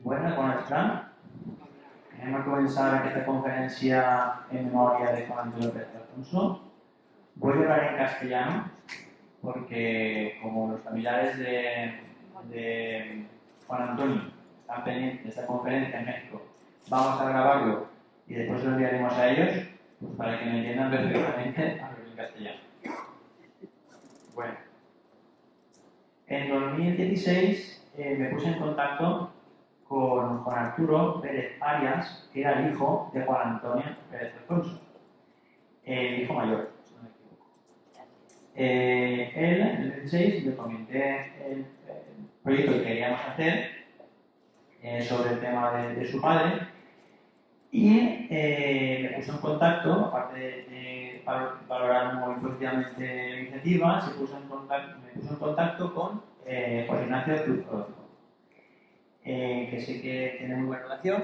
Bueno, ¿cómo están? Queremos comenzar esta conferencia en memoria de Juan Antonio Pérez Alfonso. Voy a hablar en castellano porque como los familiares de Juan Antonio están pendientes de esta conferencia en México, vamos a grabarlo y después lo enviaremos a ellos, pues para que me entiendan perfectamente, hablo en castellano. Bueno, en 2016 me puse en contacto con Juan Arturo Pérez Arias, que era el hijo de Juan Antonio Pérez Alfonso, el hijo mayor, si no me equivoco. Él, en el 2016, le comenté el proyecto que queríamos hacer sobre el tema de su padre y me puso en contacto, aparte de valorar muy positivamente la iniciativa, me puso en contacto con José Ignacio Cruz Orozco. Que sé que tiene muy buena relación,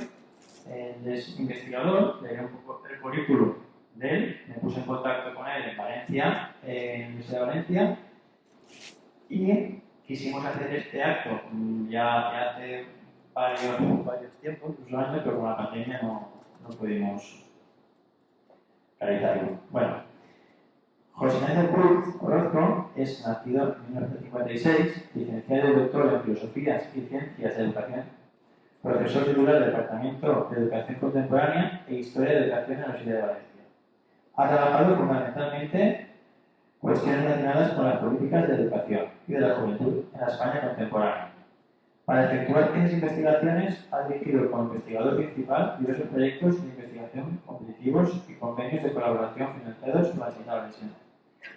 es investigador, leí un poco el currículum de él, me puse en contacto con él en Valencia, en la Universidad de Valencia, y quisimos hacer este acto ya hace varios tiempos, incluso años, pero con la pandemia no pudimos realizarlo. Bueno, José Ignacio Cruz Orozco es nacido en 1956, licenciado y doctor en Filosofías y Ciencias de Educación, profesor titular del Departamento de Educación Contemporánea e Historia de Educación en la Universidad de Valencia. Ha trabajado fundamentalmente cuestiones relacionadas con las políticas de educación y de la juventud en la España contemporánea. Para efectuar esas investigaciones ha dirigido como investigador principal diversos proyectos de investigación competitivos y convenios de colaboración financiados por la Generalitat Valenciana,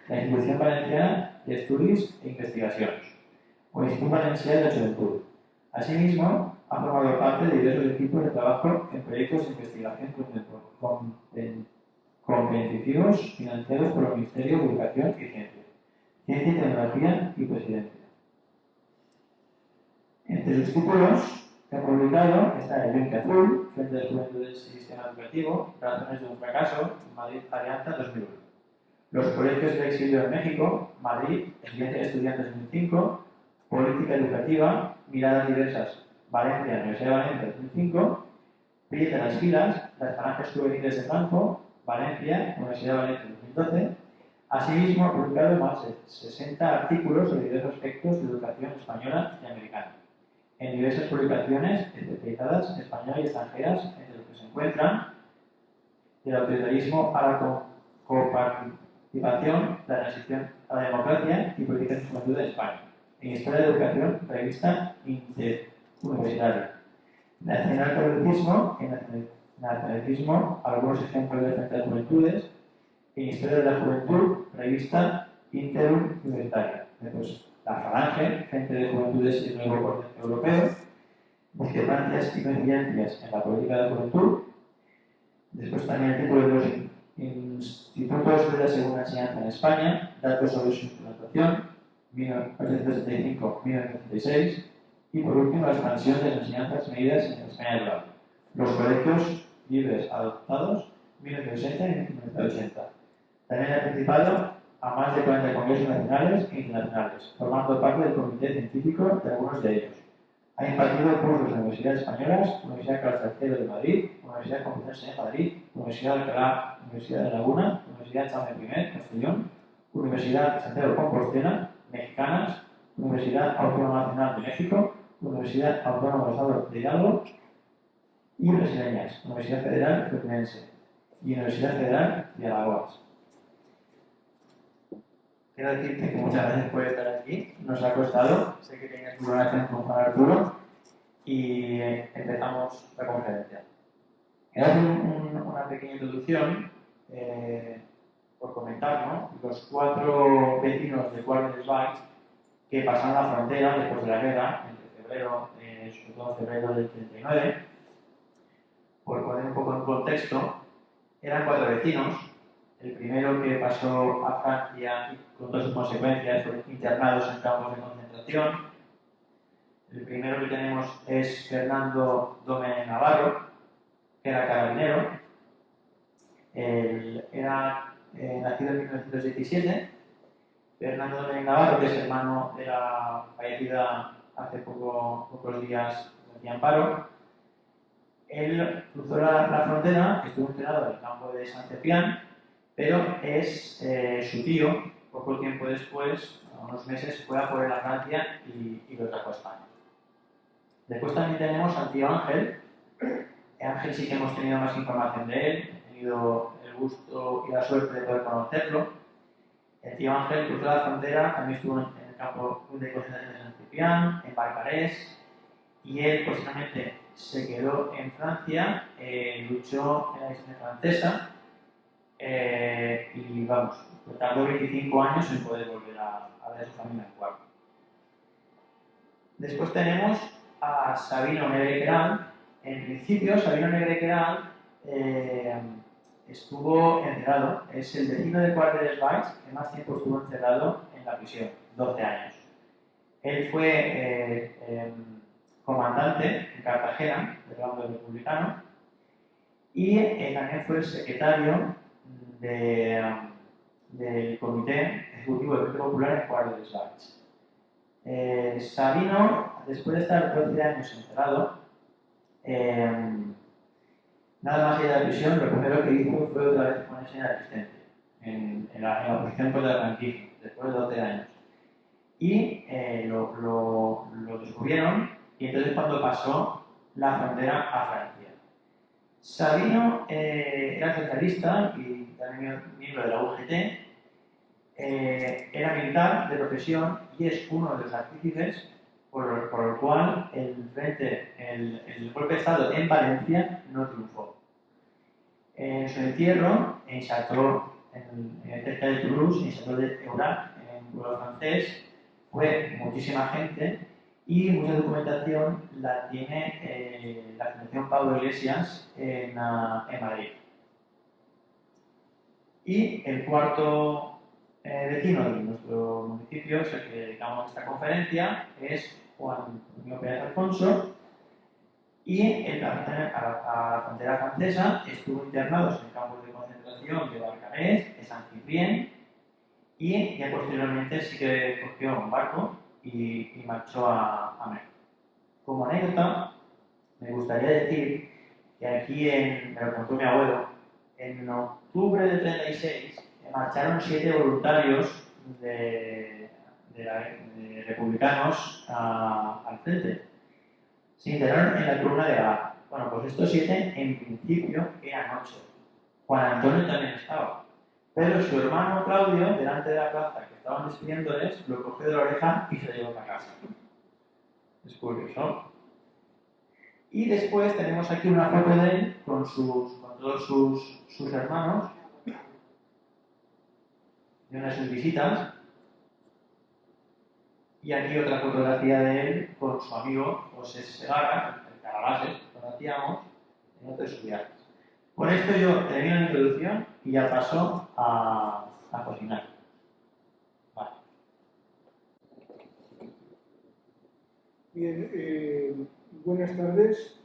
la Institución Valenciana de Estudios e Investigaciones o Instituto Valencià de Juventud. Asimismo, ha formado parte de diversos equipos de trabajo en proyectos de investigación competitivos financiados por el Ministerio de Educación y Ciencia y Tecnología y Presidencia. Entre sus títulos que ha publicado está El Yunque Azul, Frente de Juventudes y Sistema Educativo, Razones de un Fracaso, Madrid Alianza 2001. Los Colegios del Exilio en México, Madrid, Experiencia de Estudiantes 2005, Política Educativa, Miradas Diversas, Valencia, Universidad de Valencia 2005, Prieta en las Filas, Las Falanges Juveniles de Franco, Valencia, Universidad de Valencia 2012. Asimismo, ha publicado más de 60 artículos sobre diversos aspectos de educación española y americana, en diversas publicaciones especializadas españolas y extranjeras, entre los que se encuentran el autoritarismo a la coparticipación, la transición a la democracia y políticas de juventud de España, en Historia de Educación, revista interuniversitaria, Nacionalcatolicismo, en Nacionalismo, algunos ejemplos de frente de juventudes, en Historia de la Juventud, revista interuniversitaria. Después, La Falange, Frente de Juventudes y el Nuevo Orden Europeo, Discrepancias y coincidencias en la política de juventud. Después también el título de los institutos de la segunda enseñanza en España, datos sobre su implantación, 1875-1976, y por último la expansión de las enseñanzas medidas en España rural, los colegios libres adoptados, 1960 y 1980. También ha participado a más de 40 congresos nacionales e internacionales, formando parte del comité científico de algunos de ellos. Ha impartido cursos en universidades españolas, Universidad Carlos III de Madrid, Universidad Complutense de Madrid, Universidad de Alcalá, Universidad de Laguna, Universidad Jaume I, Castellón, Universidad de Santiago de Compostela, Mexicanas, Universidad Autónoma Nacional de México, Universidad Autónoma del Estado de Hidalgo y brasileñas, Universidad Federal Fluminense y Universidad Federal de Alagoas. Quiero decirte que muchas gracias por estar aquí. Nos ha costado, sé que tenías muy buena atención con Juan Arturo y empezamos la conferencia. Quiero hacer una pequeña introducción por comentar, ¿no? Los 4 vecinos de Guardia del Valls que pasaron la frontera después de la guerra, entre febrero, sobre todo febrero del 39, poco en contexto, eran 4 vecinos. El primero que pasó a Francia y con todas sus consecuencias fueron internados en campos de concentración. El primero que tenemos es Fernando Domènech Navarro, que era carabinero. Él era nacido en 1917. Fernando Domènech Navarro, que es hermano de la fallecida hace pocos días de Amparo, él cruzó la frontera, estuvo internado en el campo de San Cepián, pero es su tío, poco tiempo después, unos meses, fue a por él a Francia y lo trajo a España. Después también tenemos al tío Ángel. Ángel sí que hemos tenido más información de él, he tenido el gusto y la suerte de poder conocerlo. El tío Ángel cruzó la frontera, también estuvo en el campo de concentración de San Ciprián, en Barcarés, y él posteriormente se quedó en Francia, luchó en la Resistencia francesa y vamos, tardó 25 años en poder volver a ver a su familia en Cuarto. Después tenemos a Sabino Negre-Queralt. En principio, Sabino Negre-Queralt estuvo encerrado, es el vecino de Quart de les Valls que más tiempo estuvo encerrado en la prisión, 12 años. Él fue comandante en Cartagena del bando republicano y también fue el secretario del Comité Ejecutivo del Partido Popular en Quart de les Valls. Sabino, después de estar 12 años encerrado, nada más ir a la prisión, lo primero que hizo fue otra vez ponerse en la resistencia, en la oposición contra el franquismo, después de 12 años. Y lo descubrieron, y entonces cuando pasó la frontera a Francia. Sabino era socialista y también miembro de la UGT, era militar de profesión y es uno de los artífices por el cual el golpe de Estado en Valencia no triunfó. En su entierro, en Château, cerca de Toulouse, en Château d'Eurac, en un pueblo francés, fue muchísima gente y mucha documentación la tiene la Fundación Pablo Iglesias en Madrid. Y el cuarto vecino de nuestro municipio, es el que dedicamos a esta conferencia, es Juan Antonio Pérez Alfonso, y a la frontera francesa estuvo internado en campos de concentración de Barcarés, de San Ciprián, y ya posteriormente sí que cogió un barco y marchó a México. Como anécdota, me gustaría decir que aquí, me lo contó mi abuelo, en octubre del 36 marcharon 7 voluntarios de republicanos al frente. Se integraron en la columna de Gala. Bueno, pues estos 7 en principio eran 8. Juan Antonio también estaba. Pero su hermano Claudio, delante de la plaza que estaban despidiéndoles, lo cogió de la oreja y se lo llevó para casa. Es curioso. Y después tenemos aquí una foto de él con todos sus hermanos de una de sus visitas. Y aquí otra fotografía de él con su amigo José Segarra, el Carabases, que conocíamos en otro de sus viajes. Con esto yo termino la introducción y ya paso a cocinar. Vale. Bien, buenas tardes.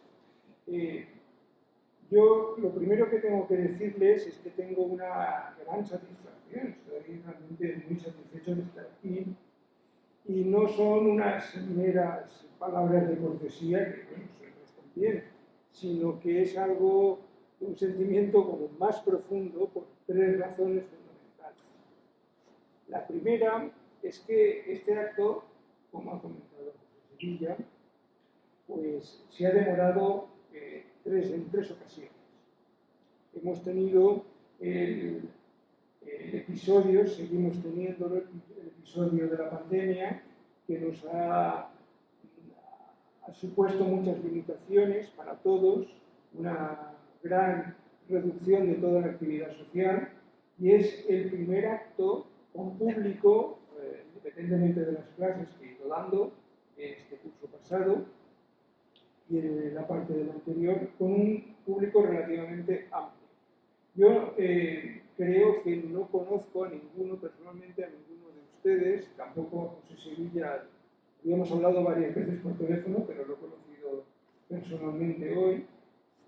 Yo lo primero que tengo que decirles es que tengo una gran satisfacción. Estoy realmente muy satisfecho de estar aquí. Y no son unas meras palabras de cortesía, que bueno, están bien, sino que es algo, un sentimiento como más profundo por 3 razones fundamentales. La primera es que este acto, como ha comentado José Sevilla, pues se ha demorado en 3 ocasiones. Hemos tenido el episodio, seguimos teniendo el episodio de la pandemia, que nos ha supuesto muchas limitaciones para todos, una gran reducción de toda la actividad social, y es el primer acto con público, independientemente de las clases que he ido dando este curso pasado, y en la parte del anterior, con un público relativamente amplio. Yo creo que no conozco a ninguno, personalmente a ninguno de ustedes, tampoco a José Sevilla. Habíamos hablado varias veces por teléfono, pero lo he conocido personalmente hoy.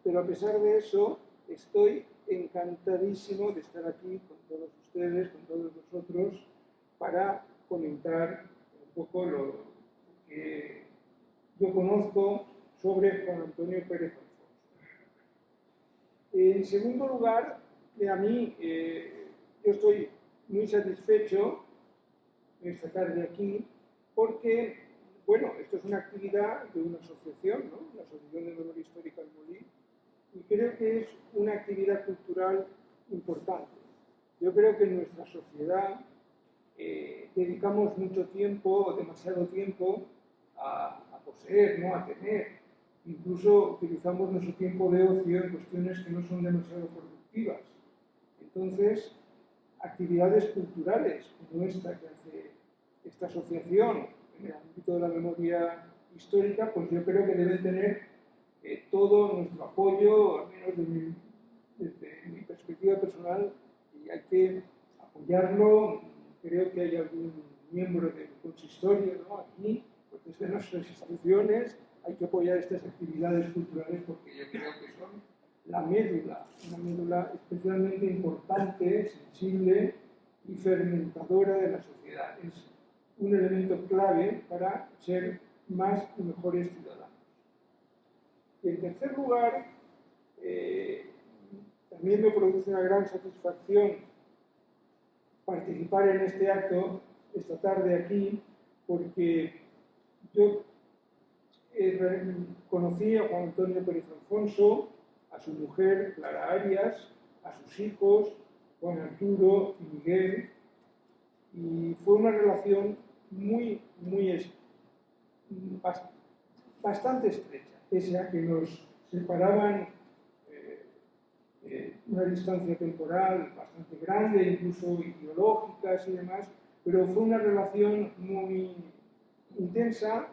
Pero a pesar de eso, estoy encantadísimo de estar aquí con todos ustedes, con todos vosotros, para comentar un poco lo que yo conozco sobre Juan Antonio Pérez Alfonso. En segundo lugar, a mí, yo estoy muy satisfecho esta tarde aquí porque, bueno, esto es una actividad de una asociación, ¿no? La Asociación de Memoria Histórica del Molí, y creo que es una actividad cultural importante. Yo creo que en nuestra sociedad dedicamos mucho tiempo, demasiado tiempo, a poseer, ¿no? A tener. Incluso utilizamos nuestro tiempo de ocio en cuestiones que no son demasiado productivas. Entonces, actividades culturales como esta que hace esta asociación en el ámbito de la memoria histórica, pues yo creo que deben tener todo nuestro apoyo, al menos desde mi perspectiva personal, y hay que apoyarlo. Creo que hay algún miembro del consistorio, ¿no? Aquí, pues desde nuestras instituciones, hay que apoyar estas actividades culturales porque yo creo que son la médula, una médula especialmente importante, sensible y fermentadora de la sociedad. Es un elemento clave para ser más y mejores ciudadanos. Y en tercer lugar, también me produce una gran satisfacción participar en este acto esta tarde aquí, porque yo conocí a Juan Antonio Pérez Alfonso, a su mujer Clara Arias, a sus hijos Juan Arturo y Miguel, y fue una relación bastante estrecha, pese a que nos separaban una distancia temporal bastante grande, incluso ideológicas y demás, pero fue una relación muy intensa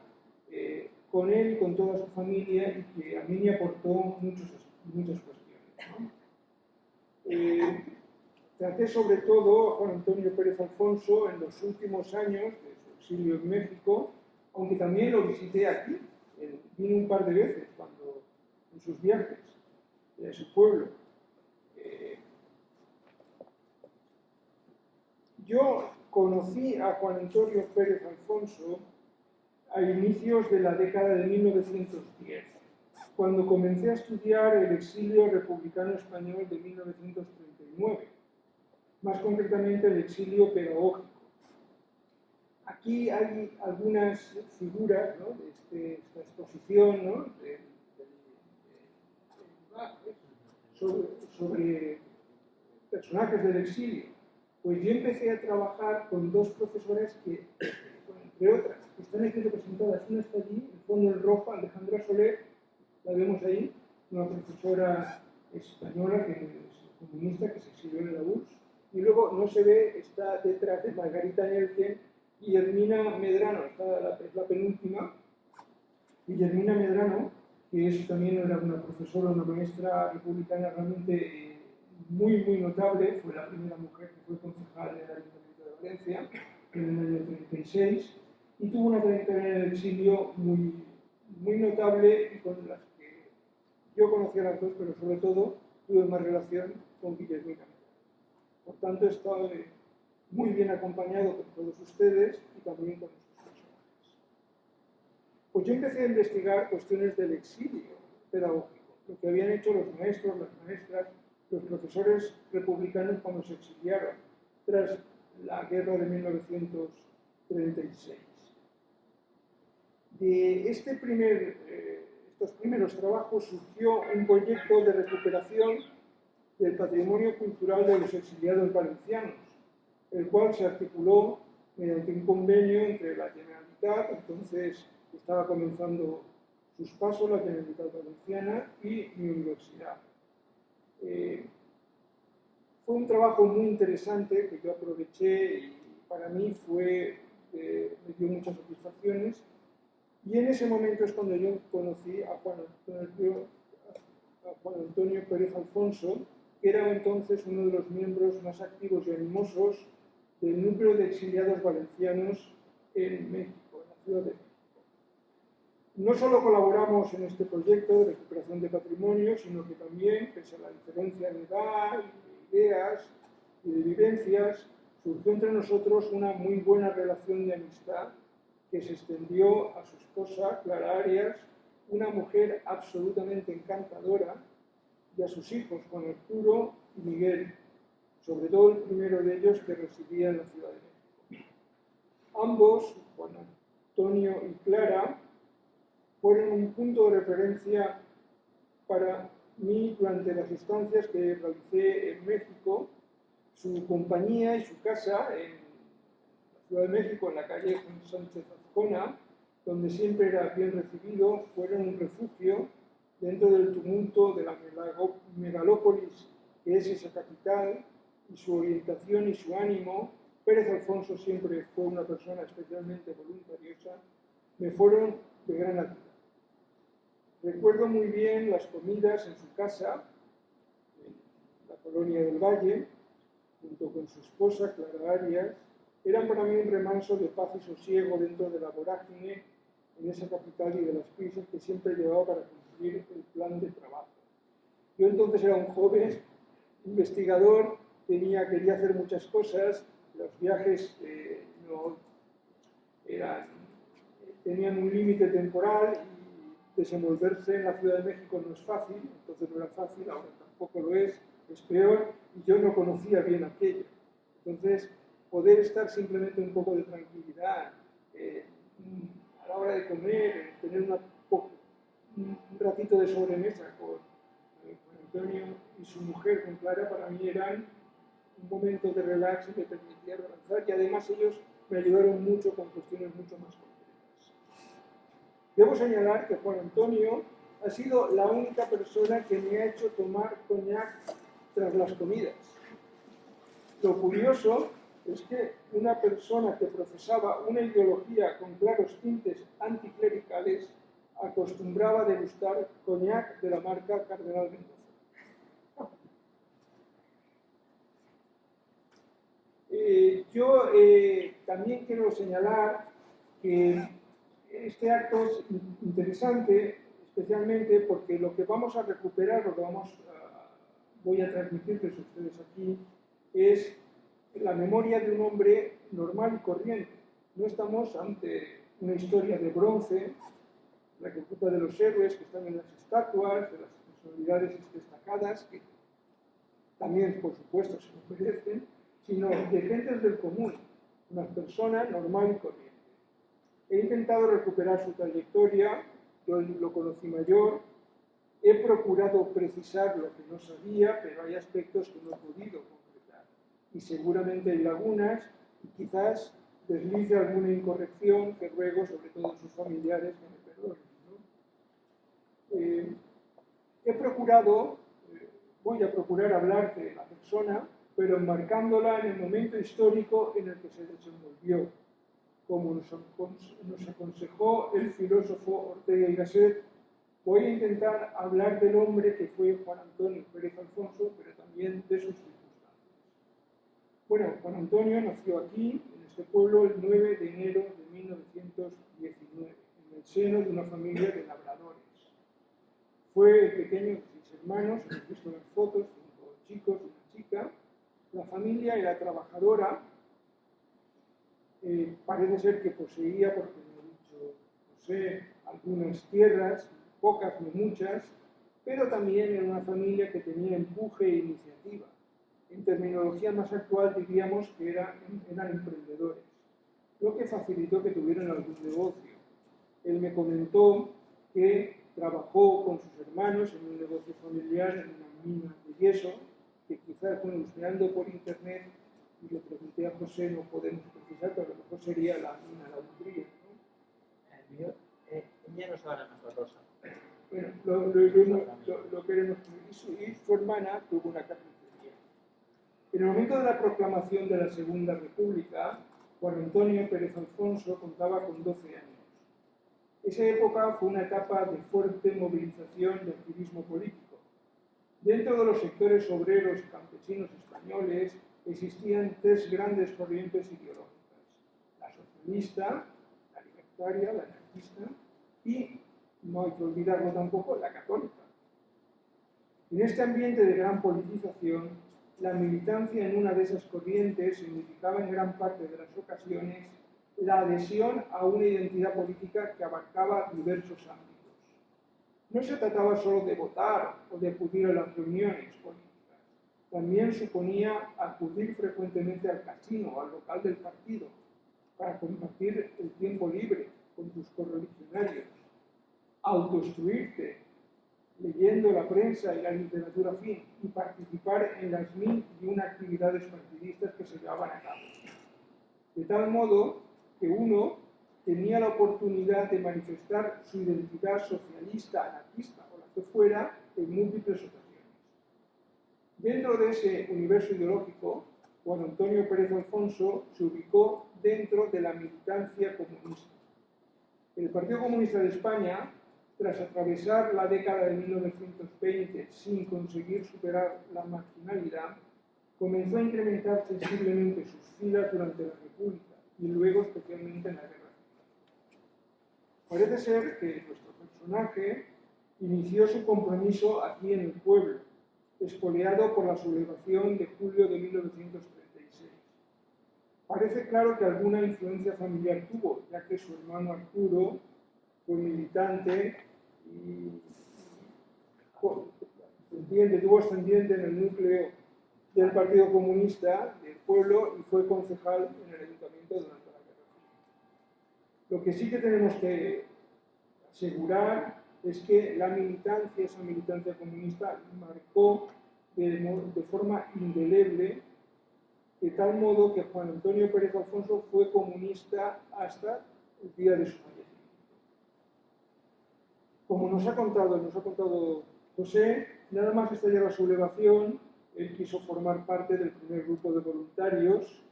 con él y con toda su familia, y que a mí me aportó muchas cuestiones, ¿no? Traté sobre todo a Juan Antonio Pérez Alfonso en los últimos años de su exilio en México, aunque también lo visité aquí, vine un par de veces en sus viajes a su pueblo. Yo conocí a Juan Antonio Pérez Alfonso a inicios de la década de 1910, cuando comencé a estudiar el exilio republicano español de 1939, más concretamente el exilio pedagógico. Aquí hay algunas figuras, ¿no?, de esta exposición, ¿no?, sobre personajes del exilio. Pues yo empecé a trabajar con dos profesoras que, entre otras, están aquí representadas. Una está allí, en el fondo en rojo, Alejandra Soler, la vemos ahí, una profesora española que es comunista, que se exilió en la URSS. Y luego, no se ve, está detrás de Margarita Nelken, Guillermina Medrano, es la penúltima. Guillermina Medrano, que también era una profesora, una maestra republicana realmente muy notable, fue la primera mujer que fue concejal en el Ayuntamiento de Valencia en el año 36, y tuvo una trayectoria en el exilio muy notable, y con las que yo conocía a las dos, pero sobre todo tuve más relación con Guillermina. Por tanto, he estado muy bien acompañado por todos ustedes y también con nuestros personajes. Pues yo empecé a investigar cuestiones del exilio pedagógico, lo que habían hecho los maestros, las maestras, los profesores republicanos cuando se exiliaron tras la guerra de 1936. De estos primeros trabajos surgió un proyecto de recuperación del patrimonio cultural de los exiliados valencianos, el cual se articuló mediante un convenio entre la Generalitat, entonces estaba comenzando sus pasos, la Generalitat Valenciana, y mi universidad. Fue un trabajo muy interesante que yo aproveché, y para mí me dio muchas satisfacciones, Y en ese momento es cuando yo conocí a Juan Antonio Pérez Alfonso, que era entonces uno de los miembros más activos y animosos del núcleo de exiliados valencianos en México, en la Ciudad de México. No solo colaboramos en este proyecto de recuperación de patrimonio, sino que también, pese a la diferencia de edad, de ideas y de vivencias, surgió entre nosotros una muy buena relación de amistad que se extendió a su esposa, Clara Arias, una mujer absolutamente encantadora, y a sus hijos, Juan Arturo y Miguel, sobre todo el primero de ellos que residía en la Ciudad de México. Ambos, Juan Antonio y Clara, fueron un punto de referencia para mí durante las estancias que realicé en México. Su compañía y su casa en la Ciudad de México, en la calle Juan Sánchez Azcona, donde siempre era bien recibido, fueron un refugio dentro del tumulto de la megalópolis que es esa capital, y su orientación y su ánimo. Pérez Alfonso siempre fue una persona especialmente voluntariosa, me fueron de gran ayuda. Recuerdo muy bien las comidas en su casa, en la colonia del Valle, junto con su esposa, Clara Arias. Eran para mí un remanso de paz y sosiego dentro de la vorágine en esa capital y de las prisas que siempre llevaba para cumplir el plan de trabajo. Yo entonces era un joven investigador, quería hacer muchas cosas, los viajes tenían un límite temporal y desenvolverse en la Ciudad de México no es fácil, entonces no era fácil, ahora tampoco lo es peor, y yo no conocía bien aquello. Entonces, poder estar simplemente un poco de tranquilidad, a la hora de comer, tener un ratito de sobremesa con Antonio y su mujer, con Clara, para mí eran un momento de relax y me permitía avanzar, y además ellos me ayudaron mucho con cuestiones mucho más concretas. Debo señalar que Juan Antonio ha sido la única persona que me ha hecho tomar coñac tras las comidas. Lo curioso es que una persona que profesaba una ideología con claros tintes anticlericales acostumbraba a degustar coñac de la marca Cardenal Mendoza. Yo también quiero señalar que este acto es interesante, especialmente porque lo que vamos a recuperar, lo que voy a transmitirles a ustedes aquí, es la memoria de un hombre normal y corriente. No estamos ante una historia de bronce, la que ocupa de los héroes que están en las estatuas, de las personalidades destacadas, que también, por supuesto, se lo merecen, sino de gentes del común, una persona normal y corriente. He intentado recuperar su trayectoria, yo lo conocí mayor, he procurado precisar lo que no sabía, pero hay aspectos que no he podido concretar. Y seguramente hay lagunas, y quizás deslice alguna incorrección que ruego, sobre todo a sus familiares, que me perdonen, ¿no? Voy a procurar hablar de la persona, pero enmarcándola en el momento histórico en el que se desenvolvió. Como nos aconsejó el filósofo Ortega y Gasset, voy a intentar hablar del hombre que fue Juan Antonio Pérez Alfonso, pero también de sus circunstancias. Bueno, Juan Antonio nació aquí, en este pueblo, el 9 de enero de 1919, en el seno de una familia de labradores. Fue el pequeño de 6 hermanos, hemos visto las fotos, 5 chicos y una chica. La familia era trabajadora, parece ser que poseía, porque me he dicho, posee algunas tierras, pocas no muchas, pero también era una familia que tenía empuje e iniciativa. En terminología más actual diríamos que eran emprendedores, lo que facilitó que tuvieran algún negocio. Él me comentó que trabajó con sus hermanos en un negocio familiar en una mina de yeso, que quizás, bueno, buscando por internet, y le pregunté a José, no podemos precisar, pero a lo mejor sería la mina La Umbría, ¿no? Ella no sabe más rosa. Bueno, lo queremos. Y su hermana tuvo una carnicería. En el momento de la proclamación de la Segunda República, Juan Antonio Pérez Alfonso contaba con 12 años. Esa época fue una etapa de fuerte movilización del activismo político. Dentro de los sectores obreros y campesinos españoles existían tres grandes corrientes ideológicas: la socialista, la libertaria, la anarquista y, no hay que olvidarlo tampoco, la católica. En este ambiente de gran politización, la militancia en una de esas corrientes significaba en gran parte de las ocasiones la adhesión a una identidad política que abarcaba diversos ámbitos. No se trataba solo de votar o de acudir a las reuniones políticas, también suponía acudir frecuentemente al casino o al local del partido para compartir el tiempo libre con tus correligionarios, autoinstruirte leyendo la prensa y la literatura afín y participar en las 1001 actividades partidistas que se llevaban a cabo. De tal modo que uno tenía la oportunidad de manifestar su identidad socialista, anarquista o la que fuera en múltiples ocasiones. Dentro de ese universo ideológico, Juan Antonio Pérez Alfonso se ubicó dentro de la militancia comunista. El Partido Comunista de España, tras atravesar la década de 1920 sin conseguir superar la marginalidad, comenzó a incrementar sensiblemente sus filas durante la República y luego especialmente en la Guerra Civil. Parece ser que nuestro personaje inició su compromiso aquí en el pueblo, espoleado por la sublevación de julio de 1936. Parece claro que alguna influencia familiar tuvo, ya que su hermano Arturo fue militante y tuvo ascendiente en el núcleo del Partido Comunista del pueblo y fue concejal en el ayuntamiento durante la Guerra Civil. Lo que sí que tenemos que asegurar es que esa militancia comunista marcó de forma indeleble, de tal modo que Juan Antonio Pérez Alfonso fue comunista hasta el día de su fallecimiento. Como nos ha contado José, nada más estallar la sublevación, él quiso formar parte del primer grupo de voluntarios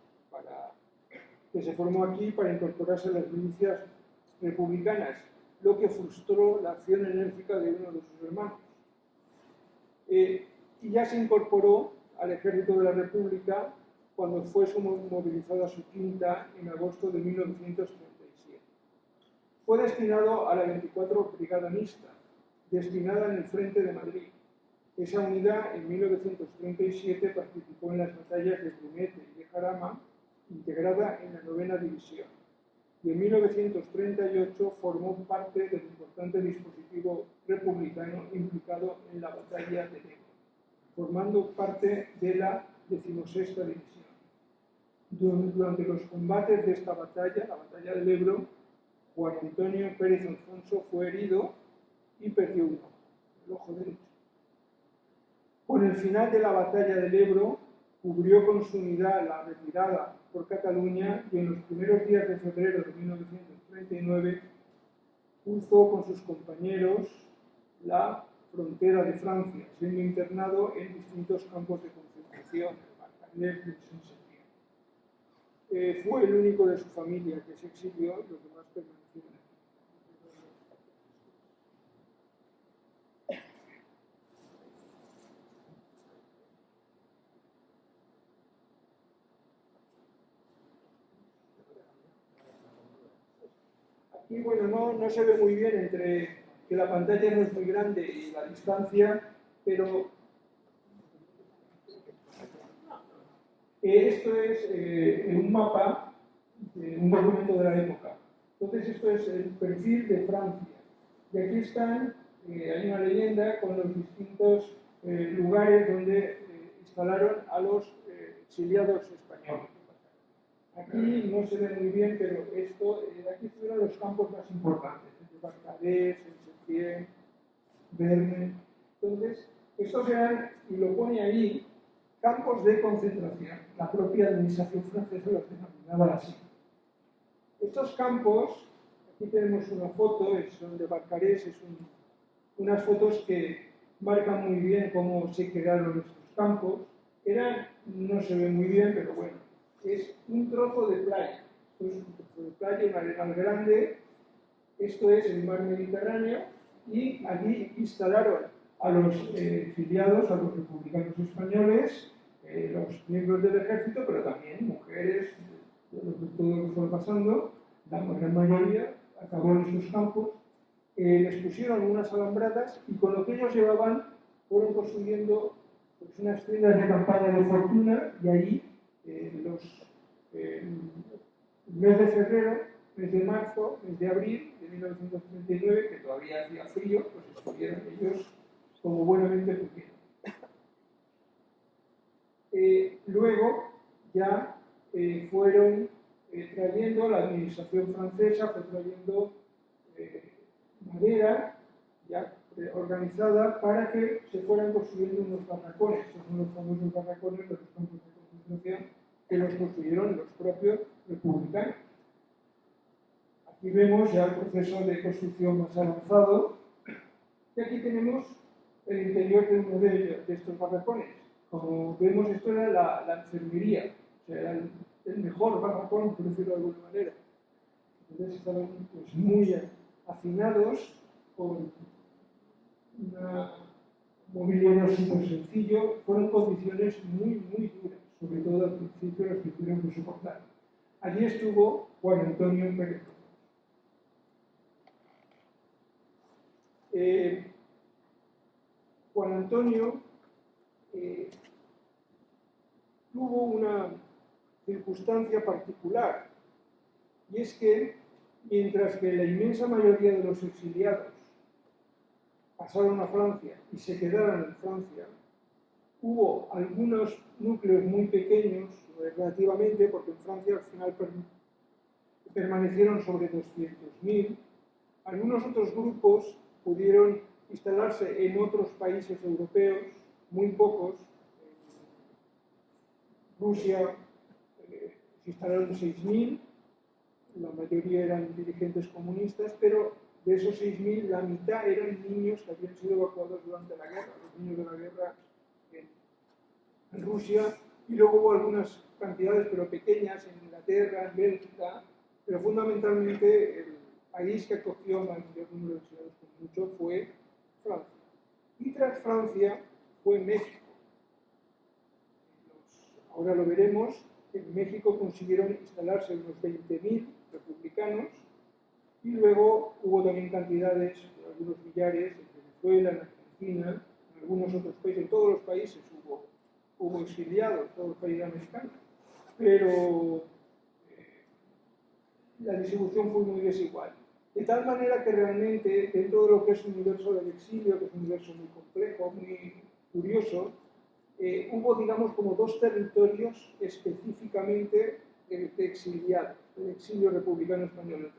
que se formó aquí para incorporarse a las milicias republicanas, lo que frustró la acción enérgica de uno de sus hermanos. Y ya se incorporó al ejército de la República cuando fue movilizada su quinta en agosto de 1937. Fue destinado a la 24 Brigada Mixta, destinada en el frente de Madrid. Esa unidad en 1937 participó en las batallas de Brunete y de Jarama, integrada en la 9ª División. Y en 1938 formó parte del importante dispositivo republicano implicado en la batalla de Ebro, formando parte de la 16ª División. Durante los combates de esta batalla, la batalla del Ebro, Juan Antonio Pérez Alfonso fue herido y perdió un ojo, el ojo derecho. Con el final de la batalla del Ebro, cubrió con su unidad la retirada por Cataluña y en los primeros días de febrero de 1939 cruzó con sus compañeros la frontera de Francia, siendo internado en distintos campos de concentración, Barcanet y Saint-Séverin. Fue el único de su familia que se exilió, los demás permanecieron aquí. Aquí, bueno, no se ve muy bien entre que la pantalla no es muy grande y la distancia, pero esto es un mapa, un documento de la época. Entonces esto es el perfil de Francia. Y aquí están, hay una leyenda con los distintos lugares donde instalaron a los exiliados españoles. Aquí no se ve muy bien, pero aquí estuvieron los campos más importantes, el Barcadés, el Septién, Verne. Entonces, estos eran, y lo pone ahí, campos de concentración. La propia administración francesa los denominaba así. Estos campos, aquí tenemos una foto, son de Barcarés, unas fotos que marcan muy bien cómo se crearon estos campos. No se ve muy bien, pero bueno, es un trozo de playa. Esto es un trozo de playa, una arenal grande, Esto es el mar Mediterráneo, y allí instalaron a los exiliados, a los republicanos españoles, los miembros del ejército, pero también mujeres, todo lo que fue pasando, la gran mayoría acabó en estos campos. Les pusieron unas alambradas y con lo que ellos llevaban fueron construyendo pues, unas tiendas de campaña de fortuna, y allí el mes de febrero, mes de marzo, mes de abril de 1939, que todavía hacía frío, pues estuvieron ellos como buenamente pudieron. Luego ya fueron trayendo, la administración francesa fue trayendo madera ya organizada para que se fueran construyendo unos barracones. Estos son los famosos barracones de los campos de concentración que los construyeron los propios republicanos. Aquí vemos ya el proceso de construcción más avanzado, y aquí tenemos el interior de uno de ellos, de estos barracones. Como vemos, esto era la enfermería, o sea, era el mejor barracón, por decirlo de alguna manera. Entonces estaban pues, muy hacinados, con un mobiliario súper sencillo. Fueron condiciones muy duras, sobre todo al principio las que tuvieron que soportar. Allí estuvo Juan Antonio Pérez. Juan Antonio tuvo una circunstancia particular, y es que mientras que la inmensa mayoría de los exiliados pasaron a Francia y se quedaron en Francia, hubo algunos núcleos muy pequeños, relativamente, porque en Francia al final permanecieron sobre 200.000. Algunos otros grupos pudieron instalarse en otros países europeos, muy pocos. En Rusia se instalaron 6.000, la mayoría eran dirigentes comunistas, pero de esos 6.000 la mitad eran niños que habían sido evacuados durante la guerra, los niños de la guerra en Rusia, y luego hubo algunas cantidades, pero pequeñas, en Inglaterra, en Bélgica, pero fundamentalmente el país que acogió a mayor número de exiliados con mucho fue Francia. Y tras Francia fue México. Ahora lo veremos. En México consiguieron instalarse unos 20.000 republicanos, y luego hubo también cantidades, algunos millares, en Venezuela, en Argentina, en algunos otros países. En todos los países hubo exiliados, todos los países americanos, pero la distribución fue muy desigual. De tal manera que realmente, dentro de lo que es un universo del exilio, que es un universo muy complejo, muy curioso, hubo, digamos, como dos territorios específicamente de exiliados, del exilio republicano español.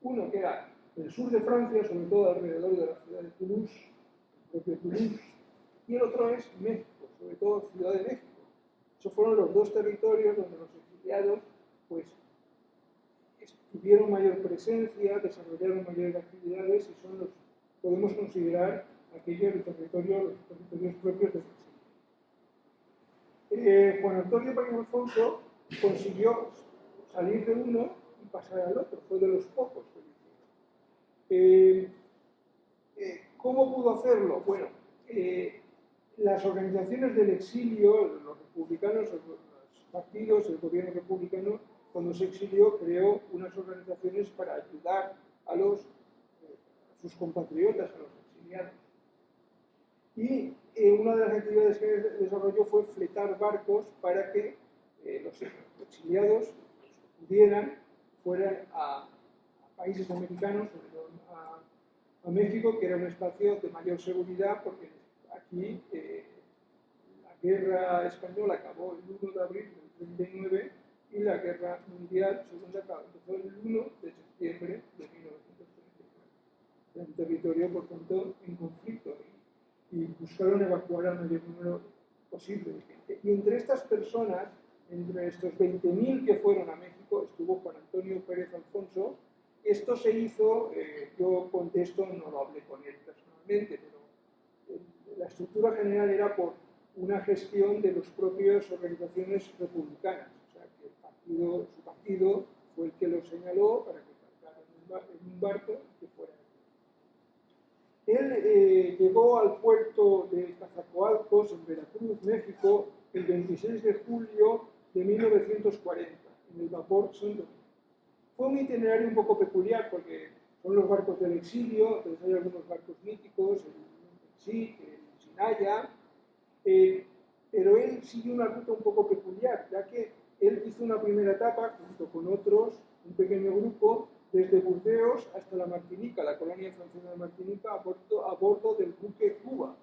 Uno que era el sur de Francia, sobre todo alrededor de la ciudad de Toulouse, el propio Toulouse, y el otro es México, sobre todo Ciudad de México. Esos fueron los dos territorios donde los exiliados pues, tuvieron mayor presencia, desarrollaron mayores actividades, y son los, podemos considerar aquellos los territorios propios del exilio. Juan Antonio Pérez Alfonso consiguió salir de uno y pasar al otro, fue de los pocos que lo hicieron. ¿Cómo pudo hacerlo? Bueno, las organizaciones del exilio, los republicanos, los partidos, el gobierno republicano, cuando se exilió, creó unas organizaciones para ayudar a sus compatriotas, a los exiliados. Y una de las actividades que desarrolló fue fletar barcos para que los exiliados fueran a países americanos, sobre todo a México, que era un espacio de mayor seguridad, porque aquí la guerra española acabó el 1 de abril del 39 y la guerra mundial, según se acabó, empezó el 1 de septiembre de 1939. Era un territorio, por tanto, en conflicto, y buscaron evacuar al mayor número posible de gente. Y entre estas personas, entre estos 20.000 que fueron a México, estuvo Juan Antonio Pérez Alfonso. Esto se hizo, yo contesto, no lo hablé con él personalmente, pero la estructura general era por una gestión de las propias organizaciones republicanas. O sea, que su partido fue el que lo señaló para que cantaran en un barco que fuera. Él llegó al puerto de Coatzacoalcos, en Veracruz, México, el 26 de julio de 1940, en el vapor San Domingo. Fue un itinerario un poco peculiar porque son los barcos del exilio, entonces hay algunos barcos míticos, el Sinaya, pero él siguió una ruta un poco peculiar, ya que él hizo una primera etapa junto con otros, un pequeño grupo, desde Burdeos hasta la Martinica, la colonia francesa de Martinica, a bordo del buque Cuba.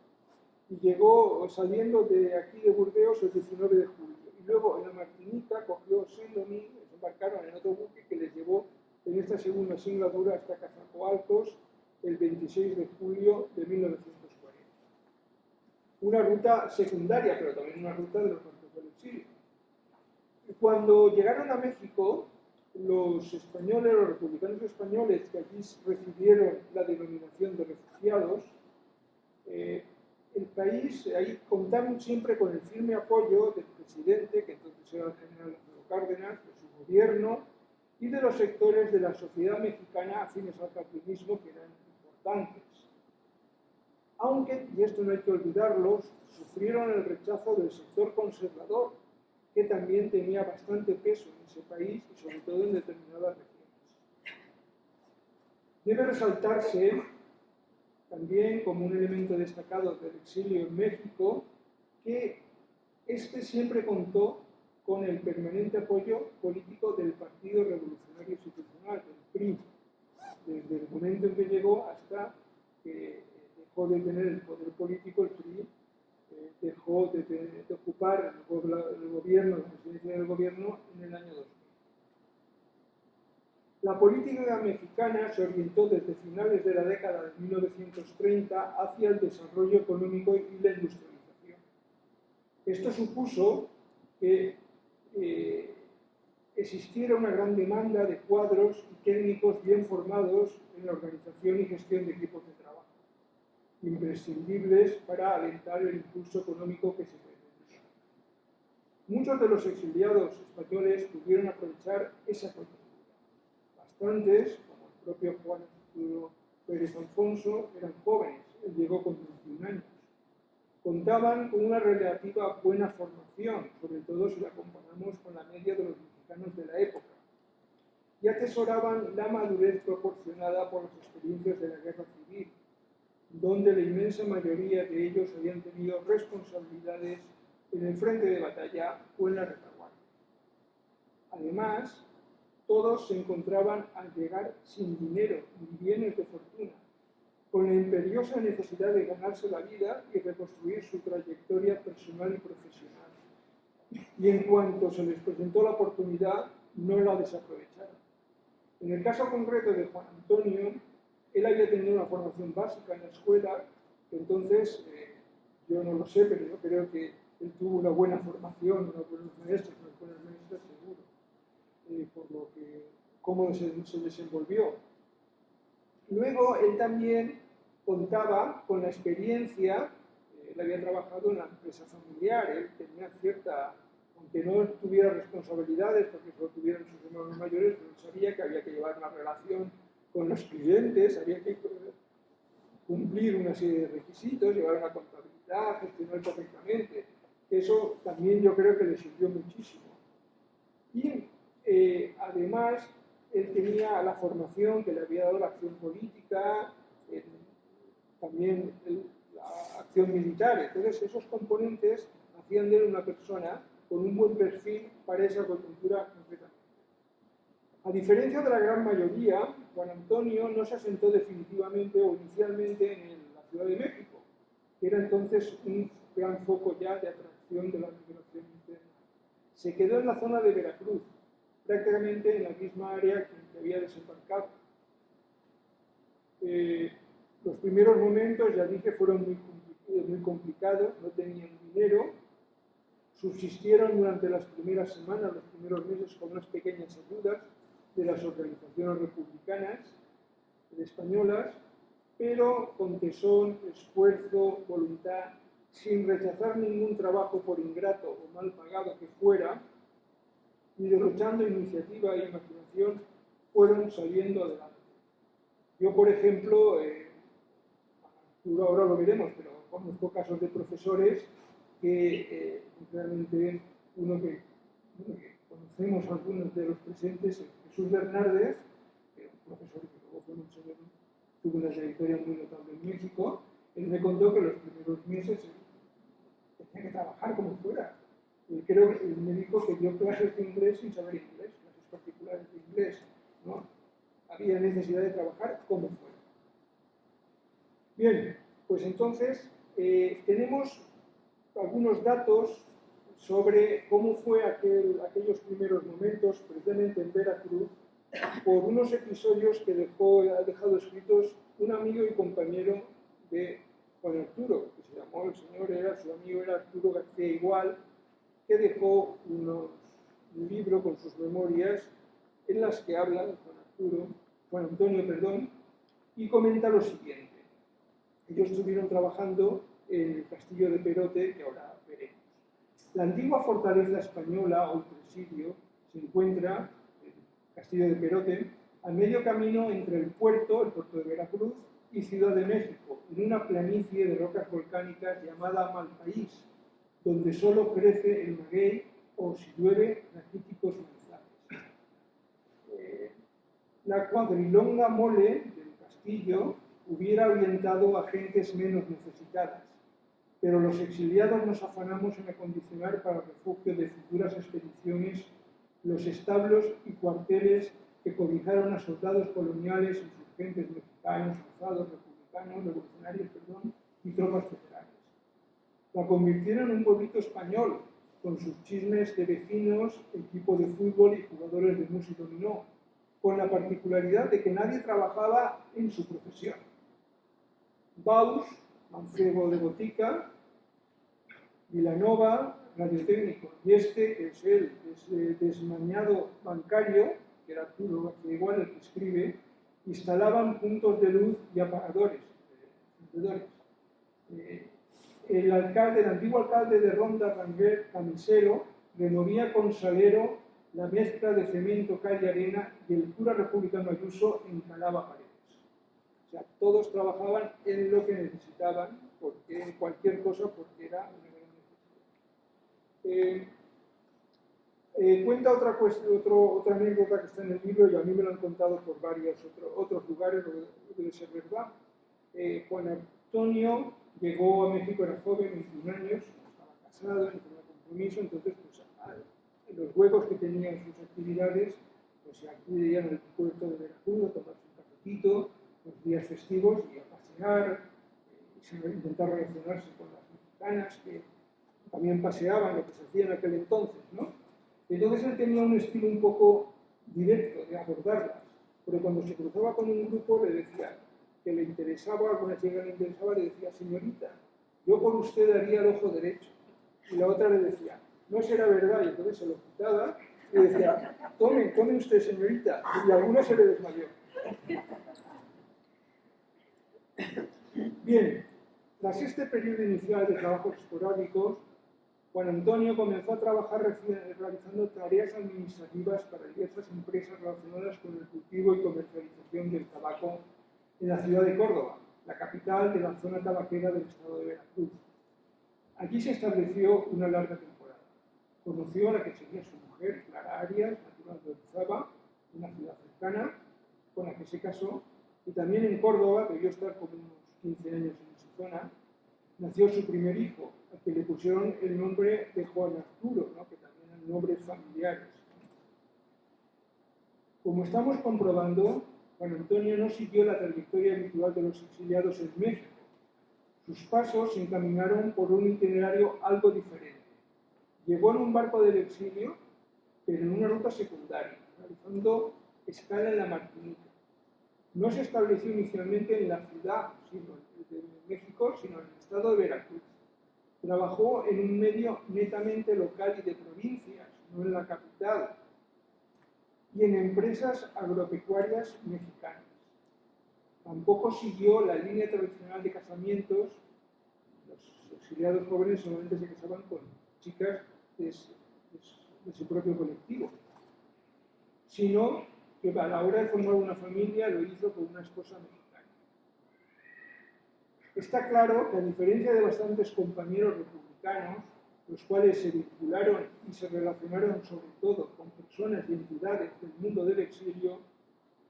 Y llegó saliendo de aquí de Burdeos el 19 de julio. Y luego en la Martinica cogió Saint-Domingue, se embarcaron en otro buque que les llevó en esta segunda singladura hasta Coatzacoalcos el 26 de julio de 1940. Una ruta secundaria, pero también una ruta de los barcos del exilio. Cuando llegaron a México, los españoles, los republicanos españoles que allí recibieron la denominación de refugiados, el país, ahí contaron siempre con el firme apoyo del presidente, que entonces era el general Lázaro Cárdenas, de su gobierno y de los sectores de la sociedad mexicana afines al carlinismo que eran importantes. Aunque, y esto no hay que olvidarlo, sufrieron el rechazo del sector conservador, que también tenía bastante peso en ese país y sobre todo en determinadas regiones. Debe resaltarse también como un elemento destacado del exilio en México que este siempre contó con el permanente apoyo político del Partido Revolucionario Institucional, del PRI, desde el momento en que llegó hasta que dejó de tener el poder político. El PRI dejó de ocupar el gobierno, la presidencia del gobierno en el año 2000. La política mexicana se orientó desde finales de la década de 1930 hacia el desarrollo económico y la industrialización. Esto supuso que existiera una gran demanda de cuadros y técnicos bien formados en la organización y gestión de equipos de trabajo, imprescindibles para alentar el impulso económico que se pretendía. Muchos de los exiliados españoles pudieron aprovechar esa coyuntura. Bastantes, como el propio Juan Arturo Pérez Alfonso, eran jóvenes, él llegó con 21 años. Contaban con una relativa buena formación, sobre todo si la comparamos con la media de los mexicanos de la época, y atesoraban la madurez proporcionada por las experiencias de la guerra civil, donde la inmensa mayoría de ellos habían tenido responsabilidades en el frente de batalla o en la retaguardia. Además, todos se encontraban al llegar sin dinero ni bienes de fortuna, con la imperiosa necesidad de ganarse la vida y reconstruir su trayectoria personal y profesional. Y en cuanto se les presentó la oportunidad, no la desaprovecharon. En el caso concreto de Juan Antonio, él había tenido una formación básica en la escuela, que entonces, yo no lo sé, pero yo creo que él tuvo una buena formación, unos buenos maestros, unas buenas maestras seguro, por lo que, cómo se desenvolvió. Luego, él también contaba con la experiencia, él había trabajado en la empresa familiar, él tenía cierta, aunque no tuviera responsabilidades, porque solo tuvieron sus hermanos mayores, pero él sabía que había que llevar una relación con los clientes, había que cumplir una serie de requisitos, llevar una contabilidad, gestionar correctamente. Eso también yo creo que le sirvió muchísimo. Y además, él tenía la formación que le había dado la acción política, también la acción militar. Entonces, esos componentes hacían de él una persona con un buen perfil para esa coyuntura concretamente. A diferencia de la gran mayoría, Juan Antonio no se asentó definitivamente o inicialmente en la Ciudad de México, que era entonces un gran foco ya de atracción de la migración interna. Se quedó en la zona de Veracruz, prácticamente en la misma área que había desembarcado. Los primeros momentos, ya dije, fueron muy complicados, no tenían dinero, subsistieron durante las primeras semanas, los primeros meses con unas pequeñas ayudas de las organizaciones republicanas españolas, pero con tesón, esfuerzo, voluntad, sin rechazar ningún trabajo por ingrato o mal pagado que fuera, y derrochando iniciativa e imaginación, fueron saliendo adelante. Yo, por ejemplo, ahora lo veremos, pero conozco casos de profesores que realmente que conocemos algunos de los presentes, Jesús Bernárdez, un profesor que luego fue un señor, tuvo una trayectoria muy notable en México. Él me contó que los primeros meses tenía que trabajar como fuera. Él me dijo que dio clases de inglés sin saber inglés, clases particulares de inglés, ¿no? Había necesidad de trabajar como fuera. Bien, pues entonces tenemos algunos datos sobre cómo fue aquellos primeros momentos, precisamente en Veracruz, por unos episodios que ha dejado escritos un amigo y compañero de Juan Arturo, que se llamó, su amigo era Arturo García Igual, que dejó un libro con sus memorias en las que habla de Juan Antonio, y comenta lo siguiente. Ellos estuvieron trabajando en el castillo de Perote, que ahora veremos. La antigua fortaleza española, o presidio, se encuentra, el castillo de Perote, a medio camino entre el puerto de Veracruz, y Ciudad de México, en una planicie de rocas volcánicas llamada Malpaís, donde solo crece el maguey o, si llueve, raquíticos manzanos. La cuadrilonga mole del castillo hubiera orientado a gentes menos necesitadas, pero los exiliados nos afanamos en acondicionar para refugio de futuras expediciones los establos y cuarteles que cobijaron a soldados coloniales, insurgentes mexicanos, cruzados, revolucionarios, y tropas federales. La convirtieron en un pueblito español, con sus chismes de vecinos, equipo de fútbol y jugadores de música y dominó, con la particularidad de que nadie trabajaba en su profesión. Baus, mancebo de botica, Vilanova, radiotécnico, y que es el desmañado bancario, que era Arturo García Igual el que escribe, instalaban puntos de luz y apagadores. El antiguo alcalde de Ronda, Rangel Camisero, removía con salero la mezcla de cemento, cal y arena, y el cura republicano Ayuso encalaba paredes. O sea, todos trabajaban en lo que necesitaban, en cualquier cosa, porque era una gran necesidad. Cuenta otra anécdota que está en el libro, y a mí me lo han contado por varios otros lugares, debe ser verdad. Juan Antonio llegó a México, era joven, 21 años, estaba casado, no tenía compromiso, entonces pues, los huecos que tenía en sus actividades, pues se acudían al puerto de Veracruz a tomarse un cafecito, los días festivos, y a pasear, intentar relacionarse con las mexicanas que también paseaban, lo que se hacía en aquel entonces, ¿no? Entonces él tenía un estilo un poco directo de abordarlas, pero cuando se cruzaba con un grupo le decía que le interesaba, alguna chica le interesaba, le decía, señorita, yo por usted daría el ojo derecho. Y la otra le decía, no será verdad, y entonces se lo quitaba y decía, tome usted, señorita, y a alguna se le desmayó. Bien, tras este periodo inicial de trabajos esporádicos, Juan Antonio comenzó a trabajar realizando tareas administrativas para diversas empresas relacionadas con el cultivo y comercialización del tabaco en la ciudad de Córdoba, la capital de la zona tabaquera del estado de Veracruz. Aquí se estableció una larga temporada. Conoció a la que sería su mujer, Clara Arias, natural de Orizaba, una ciudad cercana, con la que se casó, y también en Córdoba, debió estar por unos 15 años en esa zona, nació su primer hijo, al que le pusieron el nombre de Juan Arturo, ¿no? Que también eran nombres familiares. Como estamos comprobando, Juan Antonio no siguió la trayectoria habitual de los exiliados en México. Sus pasos se encaminaron por un itinerario algo diferente. Llegó en un barco del exilio, pero en una ruta secundaria, realizando escala en la Martinica. No se estableció inicialmente en la ciudad de México, sino en el estado de Veracruz. Trabajó en un medio netamente local y de provincias, no en la capital, y en empresas agropecuarias mexicanas. Tampoco siguió la línea tradicional de casamientos. Los exiliados jóvenes solamente se casaban con chicas de su propio colectivo, sino que a la hora de formar una familia lo hizo con una esposa mexicana. Está claro que, a diferencia de bastantes compañeros republicanos, los cuales se vincularon y se relacionaron sobre todo con personas y entidades del mundo del exilio,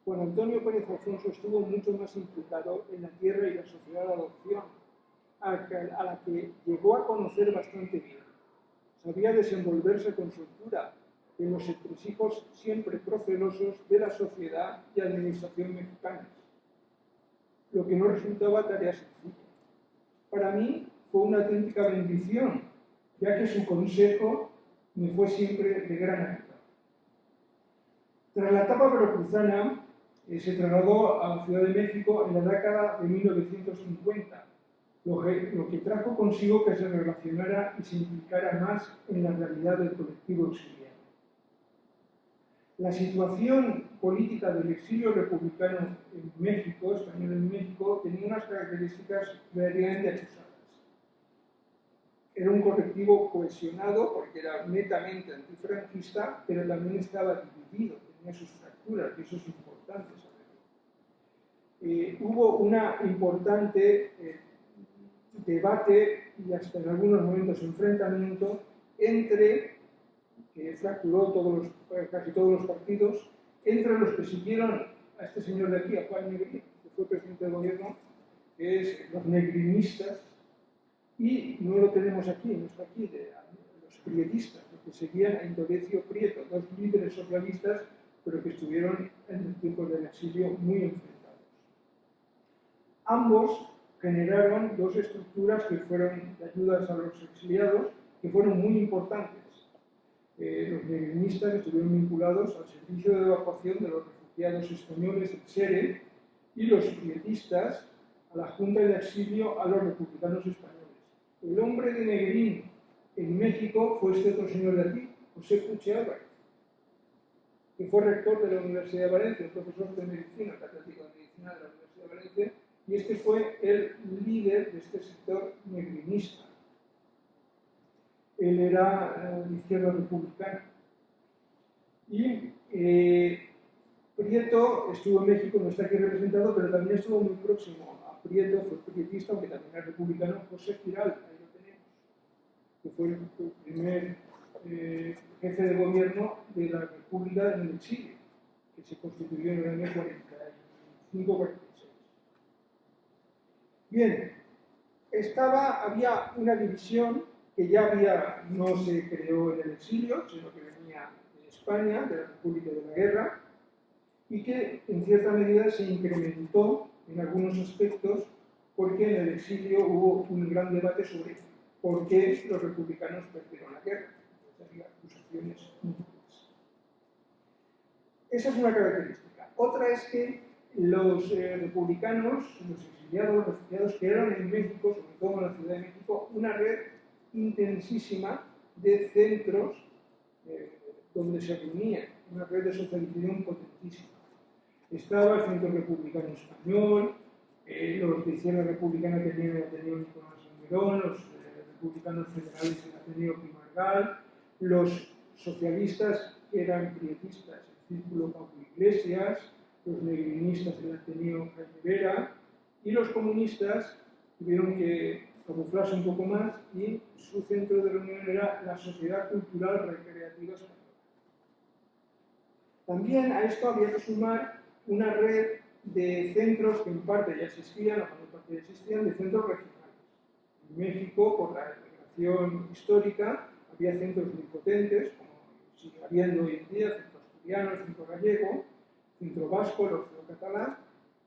Juan Antonio Pérez Alfonso estuvo mucho más implicado en la tierra y la sociedad de adopción, a la que llegó a conocer bastante bien. Sabía desenvolverse con soltura en los entresijos siempre procelosos de la sociedad y administración mexicanas, lo que no resultaba tarea sencilla. Para mí fue una auténtica bendición, ya que su consejo me fue siempre de gran ayuda. Tras la etapa veracruzana, se trasladó a la Ciudad de México en la década de 1950, lo que trajo consigo que se relacionara y se implicara más en la realidad del colectivo exiliado. La situación política del exilio republicano en México, español en México, tenía unas características verdaderamente acusadas. Era un colectivo cohesionado porque era netamente antifranquista, pero también estaba dividido, tenía sus fracturas, y eso es importante saberlo. Hubo una importante debate y hasta en algunos momentos enfrentamiento entre, que fracturó casi todos los partidos, entre los que siguieron a este señor de aquí, a Juan Negrín, que fue presidente del gobierno, que es los negrinistas, y no lo tenemos aquí, no está aquí, de los prietistas, los que seguían a Indolecio Prieto, dos líderes socialistas, pero que estuvieron en el tiempo del exilio muy enfrentados. Ambos generaron dos estructuras que fueron de ayudas a los exiliados, que fueron muy importantes. Los negrinistas estuvieron vinculados al servicio de evacuación de los refugiados españoles, el SERE, y los prietistas a la Junta de Exilio a los republicanos españoles. El hombre de Negrín en México fue este otro señor de aquí, José Puche Álvarez, que fue rector de la Universidad de Valencia, profesor de medicina, catedrático de medicina de la Universidad de Valencia, y este fue el líder de este sector negrinista. Él era de izquierda republicana. Y Prieto estuvo en México, no está aquí representado, pero también estuvo muy próximo a Prieto, fue prietista, aunque también era republicano, José Giral, ahí lo tenemos, que fue el primer jefe de gobierno de la República en el exilio, que se constituyó en el año 45-46. Bien, había una división que ya no se creó en el exilio, sino que venía de España, de la República de la Guerra, y que en cierta medida se incrementó en algunos aspectos porque en el exilio hubo un gran debate sobre por qué los republicanos perdieron la guerra. Entonces había acusaciones múltiples. Esa es una característica. Otra es que los republicanos, los exiliados, los refugiados, crearon en México, sobre todo en la Ciudad de México, una red intensísima de centros donde se reunían, una red de socialización potentísima. Estaba el Centro Republicano Español, los de izquierda republicana tenían el Ateneo Nicolás Salmerón, los republicanos federales el Ateneo Primargal, los socialistas eran prietistas, el Círculo Pablo Iglesias, los negrinistas el Ateneo Jaime Vera, y los comunistas tuvieron que camuflarse un poco más y su centro de reunión era la Sociedad Cultural Recreativa Española. También a esto había que sumar una red de centros que en parte ya existían, o en parte ya existían, de centros regionales. En México, por la integración histórica, había centros muy potentes, como sigue habiendo hoy en día, centro asturiano, centro gallego, centro vasco, el Orfeo catalán,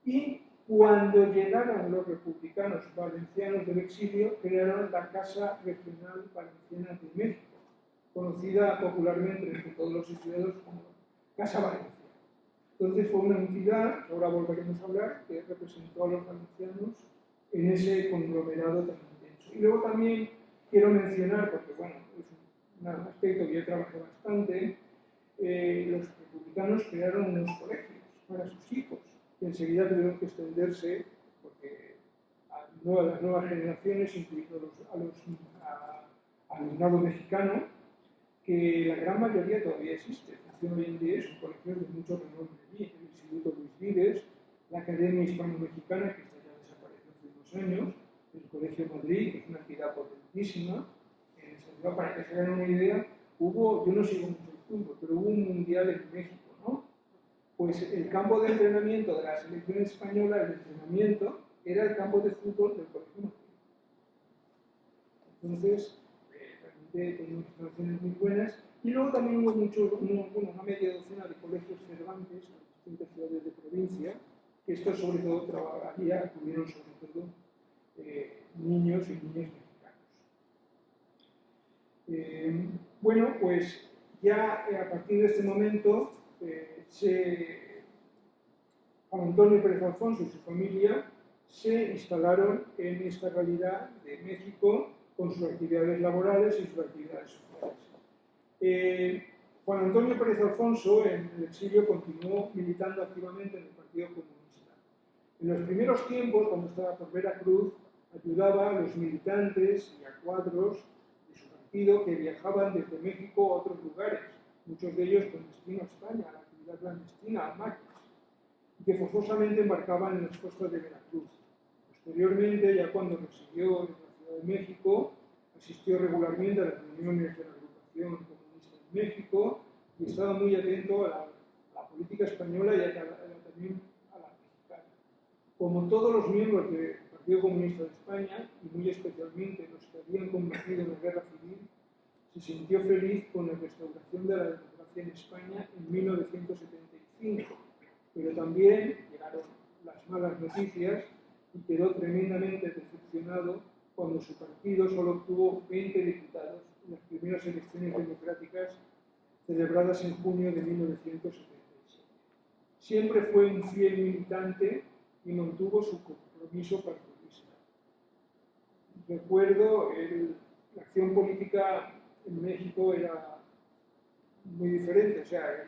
y cuando llegaron los republicanos valencianos del exilio, crearon la Casa Regional Valenciana de México, conocida popularmente entre todos los exiliados como Casa Valencia. Entonces fue una entidad, ahora volveremos a hablar, que representó a los valencianos en ese conglomerado tan intenso. Y luego también quiero mencionar, porque bueno, es un aspecto que yo trabajé bastante, los republicanos crearon unos colegios para sus hijos, que enseguida tuvieron que extenderse porque a las nuevas generaciones, incluido al alumnado mexicano, que la gran mayoría todavía existe. educación hoy en día son colegios de mucho renombre allí. El Instituto Luis Vives, la Academia Hispano-Mexicana, que está ya desapareció hace unos años, el Colegio Madrid, que es una entidad potentísima. Para que se hagan una idea, yo no sigo mucho el fútbol, pero hubo un mundial en México, ¿no? Pues el campo de entrenamiento de la selección española, el entrenamiento, era el campo de fútbol del Colegio Madrid. Entonces, realmente tenía instalaciones muy buenas. Y luego también hubo una media docena de colegios Cervantes en distintas ciudades de provincia, que estos sobre todo acudieron sobre todo niños y niñas mexicanos. Bueno, pues ya a partir de este momento, Juan Antonio Pérez Alfonso y su familia se instalaron en esta realidad de México con sus actividades laborales y sus actividades sociales. Juan Antonio Pérez Alfonso en el exilio continuó militando activamente en el Partido Comunista. En los primeros tiempos, cuando estaba por Veracruz, ayudaba a los militantes y a cuadros de su partido que viajaban desde México a otros lugares, muchos de ellos con destino a España, a la actividad clandestina, a Macas, que forzosamente embarcaban en las costas de Veracruz. Posteriormente, ya cuando residió en la Ciudad de México, asistió regularmente a las reuniones de la agrupación comunista en México y estaba muy atento a la política española y también a la mexicana. Como todos los miembros del Partido Comunista de España, y muy especialmente los que habían combatido en la Guerra Civil, se sintió feliz con la restauración de la democracia en España en 1975. Pero también llegaron las malas noticias y quedó tremendamente decepcionado cuando su partido solo obtuvo 20 diputados en las primeras elecciones democráticas celebradas en junio de 1977. Siempre fue un fiel militante y mantuvo su compromiso partidista. Recuerdo, la acción política en México era muy diferente, o sea,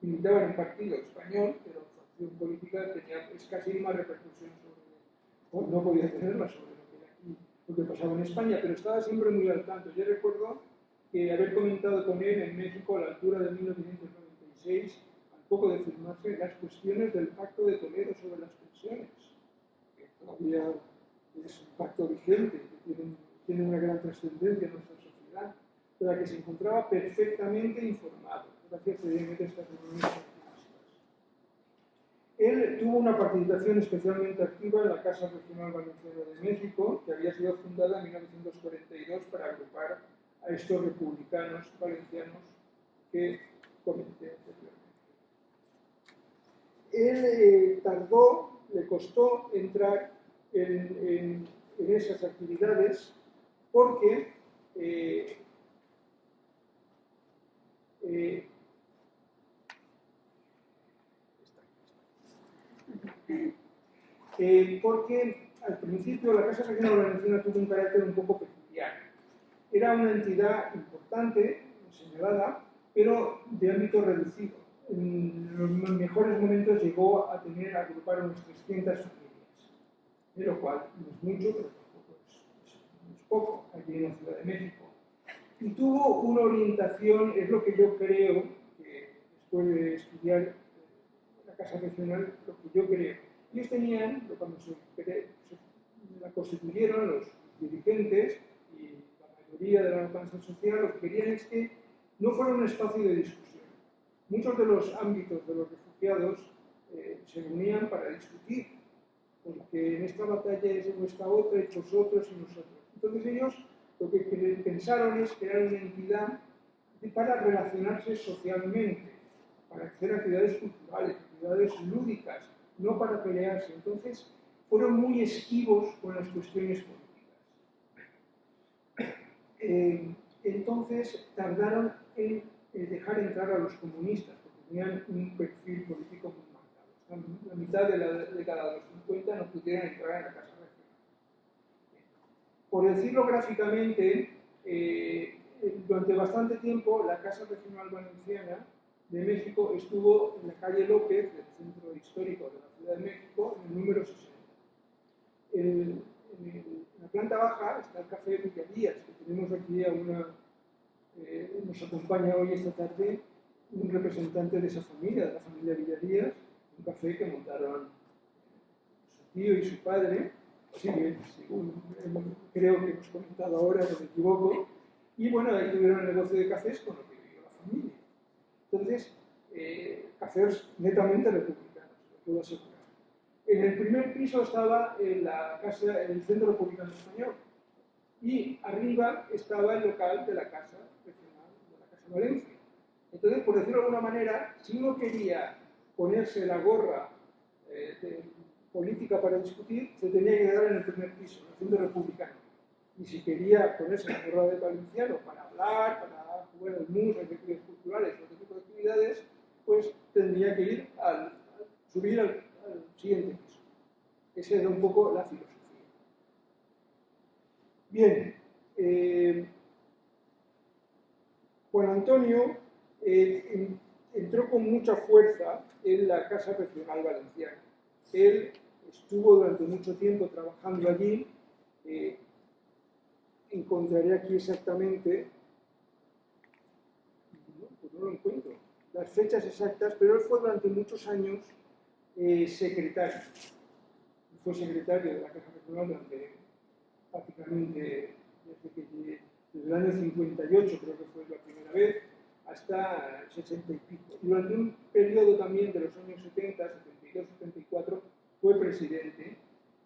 militaba en un partido español, pero su acción política tenía escasísima repercusión no podía tenerla sobre lo que pasaba en España, pero estaba siempre muy al tanto. Yo recuerdo que haber comentado con él en México a la altura de 1996, al poco de firmarse, las cuestiones del Pacto de Toledo sobre las pensiones, que todavía es un pacto vigente, que tiene una gran trascendencia en nuestra sociedad, de la que se encontraba perfectamente informado, gracias previamente a estas reuniones activistas. Él tuvo una participación especialmente activa en la Casa Regional Valenciana de México, que había sido fundada en 1942 para agrupar a estos republicanos valencianos que comenté anteriormente. Él le costó entrar en esas actividades porque porque al principio la Casa Regional Valenciana tuvo un carácter un poco peculiar. Era una entidad importante, señalada, pero de ámbito reducido. En los mejores momentos llegó a agrupar unas 300 familias, de lo cual no es mucho, pero tampoco es poco, aquí en la Ciudad de México. Y tuvo una orientación, es lo que yo creo, que después de estudiar la Casa Regional, lo que yo creo. Ellos tenían, cuando la constituyeron los dirigentes y la mayoría de la alcance social, lo que querían es que no fuera un espacio de discusión. Muchos de los ámbitos de los refugiados se reunían para discutir, porque en esta batalla es en esta otra, y vosotros y nosotros. Entonces ellos lo que pensaron es crear una entidad para relacionarse socialmente, para hacer actividades culturales, actividades lúdicas, no para pelearse. Entonces, fueron muy esquivos con las cuestiones políticas. Entonces, tardaron en dejar entrar a los comunistas, porque tenían un perfil político muy marcado. En la mitad de la década de los 50 no pudieron entrar en la Casa Regional. Por decirlo gráficamente, durante bastante tiempo la Casa Regional Valenciana de México estuvo en la calle López, del centro histórico de la Ciudad de México, en el número 60. En la planta baja está el Café Villadías, que tenemos aquí nos acompaña hoy esta tarde un representante de esa familia, de la familia Villarías, un café que montaron su tío y su padre, según creo que hemos comentado ahora, no me equivoco, y bueno, ahí tuvieron el negocio de cafés con lo que vivió la familia. Entonces, cafés netamente republicanos, lo puedo asegurar. En el primer piso estaba la casa, el Centro Republicano Español, y arriba estaba el local de la Casa Regional de la Casa Valencia. Entonces, por decirlo de alguna manera, si uno quería ponerse la gorra de política para discutir, se tenía que quedar en el primer piso, en el Centro Republicano. Y si quería ponerse la gorra de valenciano para hablar, para jugar al mus, actividades culturales, otro tipo de actividades, pues tendría que ir subir al siguiente piso. Esa era un poco la filosofía. Bien, Juan Antonio entró con mucha fuerza en la Casa Regional Valenciana. Él estuvo durante mucho tiempo trabajando allí. Encontraré aquí exactamente, pues no lo encuentro, las fechas exactas, pero él fue durante muchos años secretario. Fue secretario de la Casa Regional durante prácticamente desde el año 58, creo que fue la primera vez, hasta el 60 y pico. Y durante un periodo también de los años 70, 72, 74, fue presidente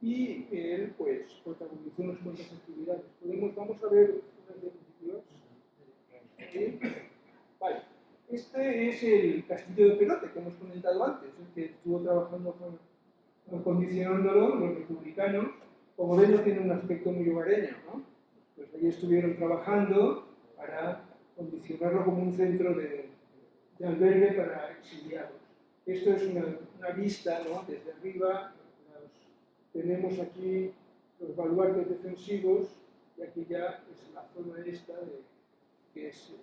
y él pues protagonizó unas cuantas actividades. Vamos a ver unas diapositivas. ¿Sí? Vale. Este es el castillo de Perote que hemos comentado antes, el que estuvo trabajando acondicionándolo los republicanos. Como ven, no tiene un aspecto muy hogareño, ¿no? Pues allí estuvieron trabajando para condicionarlo como un centro de albergue para exiliados. Esto es una vista, ¿no? Desde arriba tenemos aquí los baluartes defensivos y aquí ya es la zona esta que es,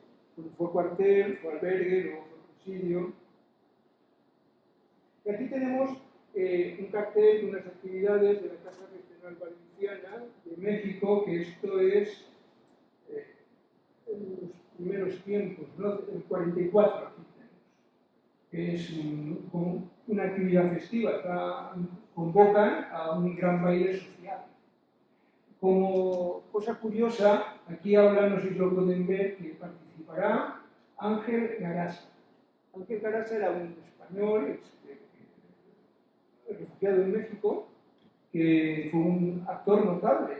fue cuartel, fue albergue, luego fue presidio. Y aquí tenemos un cartel de unas actividades de la Casa Regional Valenciana de México, que esto es en los primeros tiempos, ¿no? El 44 aquí tenemos. Es una actividad festiva, convocan a un gran baile social. Como cosa curiosa, aquí habla, no sé si lo pueden ver, que participará Ángel Garasa. Ángel Garasa era un español, refugiado en México, que fue un actor notable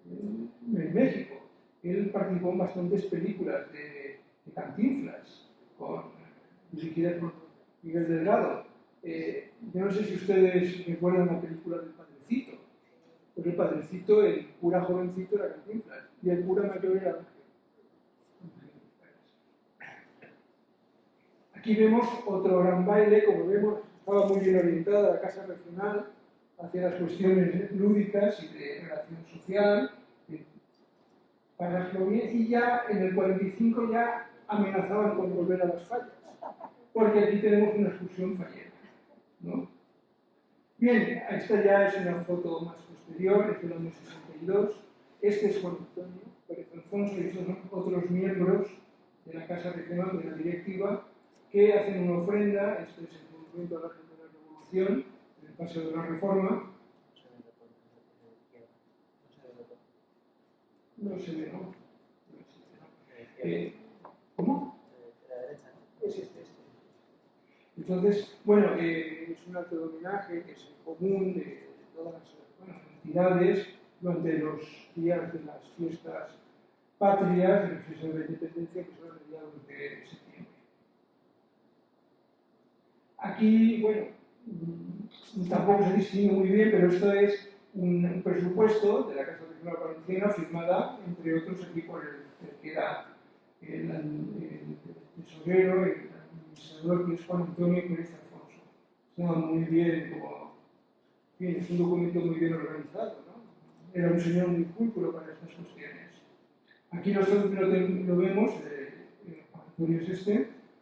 en México. Él participó en bastantes películas de Cantinflas, dirigidas por Miguel Delgado. Yo no sé si ustedes recuerdan la película del Padrecito. Pues el Padrecito, el cura jovencito era Cantinflas y el cura mayor era Ángel. Aquí vemos otro gran baile, como vemos, estaba muy bien orientada la Casa Regional hacia las cuestiones lúdicas y de relación social, y ya en el 45 ya amenazaban con volver a las fallas, porque aquí tenemos una excursión fallera, ¿no? Bien, esta ya es una foto más posterior, es del año 62. Este es Juan Antonio Pérez Alfonso y estos son otros miembros de la Casa Regional, de la directiva, que hacen una ofrenda. Este es el monumento a la gente de la Revolución, en el Paseo de la Reforma. No se ve, ¿no? ¿Cómo? Es este. Entonces, bueno, es un acto de homenaje que es común de todas las entidades durante los días de las fiestas patrias, de las fiestas de la independencia, que son a mediados de septiembre. Aquí, bueno, tampoco se distingue muy bien, pero esto es un presupuesto de la Casa Regional Valenciana firmada, entre otros, aquí por el que era el tesorero, el administrador, que es Juan Antonio Pérez Alfonso. Estaba muy bien, es un documento muy bien organizado, ¿no? Era un señor muy pulcro para estas cuestiones. Aquí nosotros lo vemos, Juan Antonio es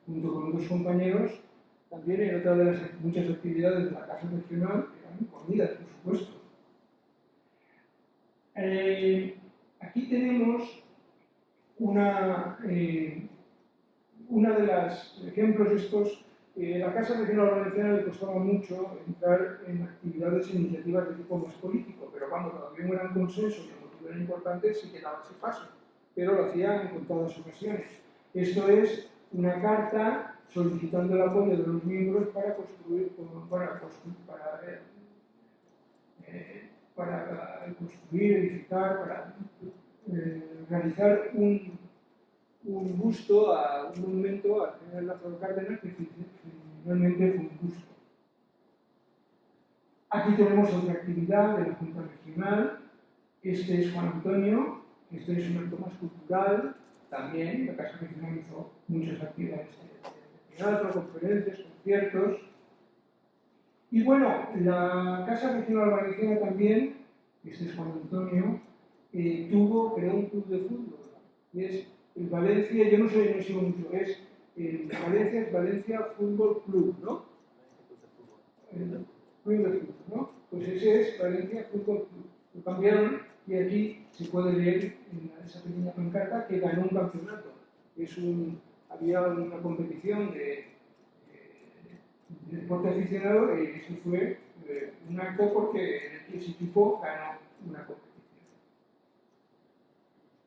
junto con otros compañeros, también en otra de las muchas actividades de la Casa Regional, que eran comidas, por supuesto. Aquí tenemos una uno de los ejemplos estos, la Casa Regional Valenciana le costaba mucho entrar en actividades e iniciativas de tipo más político, pero cuando todavía no eran consensos y no eran importantes, sí que daba ese paso, pero lo hacían en contadas ocasiones. Esto es una carta solicitando el apoyo de los miembros para construir, edificar, para realizar un busto, un monumento al general Lázaro Cárdenas, que finalmente fue un busto. Aquí tenemos otra actividad de la Junta Regional. Este es Juan Antonio, este es un acto más cultural, también la Casa Regional hizo muchas actividades de teatro, conferencias, conciertos. Y bueno, la Casa Regional Valenciana también, este es Juan Antonio, creó un club de fútbol, y es el Valencia, yo no sigo mucho, es el Valencia Fútbol Club, ¿no? El club de fútbol, ¿no? Pues ese es Valencia Fútbol Club. Lo cambiaron y aquí se puede leer en esa pequeña pancarta que ganó un campeonato. Había una competición de deporte aficionado y eso fue un acto porque ese equipo ganó una competición.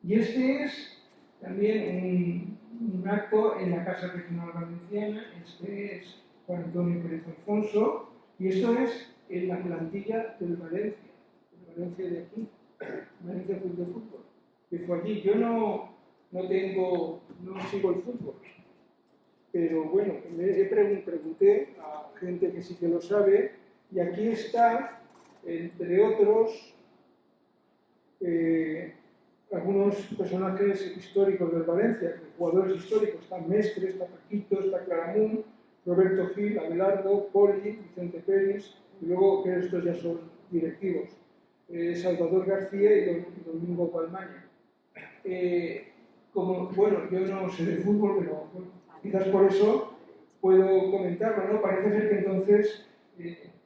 Y este es también un acto en la Casa Regional Valenciana. Este es Juan Antonio Pérez Alfonso y esto es en la plantilla del Valencia, de aquí, Valencia Club de Fútbol, que fue allí. Yo no sigo el fútbol, pero bueno, pregunté a gente que sí que lo sabe, y aquí está, entre otros, algunos personajes históricos del Valencia, jugadores históricos. Está Mestre, está Paquito, está Claramunt, Roberto Gil, Abelardo, Poli, Vicente Pérez, y luego que estos ya son directivos, Salvador García y Domingo Palmaña. Bueno, yo no sé de fútbol, pero bueno, quizás por eso puedo comentarlo, ¿no? Parece ser que entonces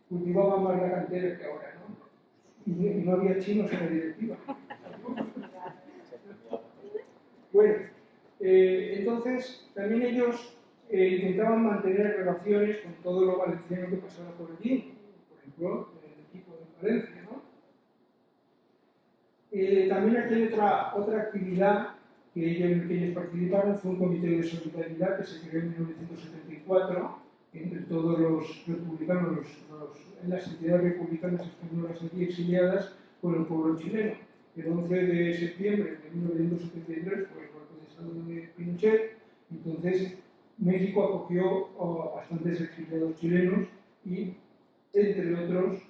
cultivaban más la cantera que ahora, ¿no? Y no había chinos en la directiva. Bueno, entonces también ellos intentaban mantener relaciones con todo lo valenciano que pasaba por allí, por ejemplo, el equipo de Valencia, ¿no? También aquí hay otra actividad que ellos participaron, fue un comité de solidaridad que se creó en 1974 entre todos los republicanos, las entidades republicanas españolas aquí exiliadas con el pueblo chileno. El 11 de septiembre de 1973 fue el golpe de estado de Pinochet, entonces México acogió a bastantes exiliados chilenos y, entre otros,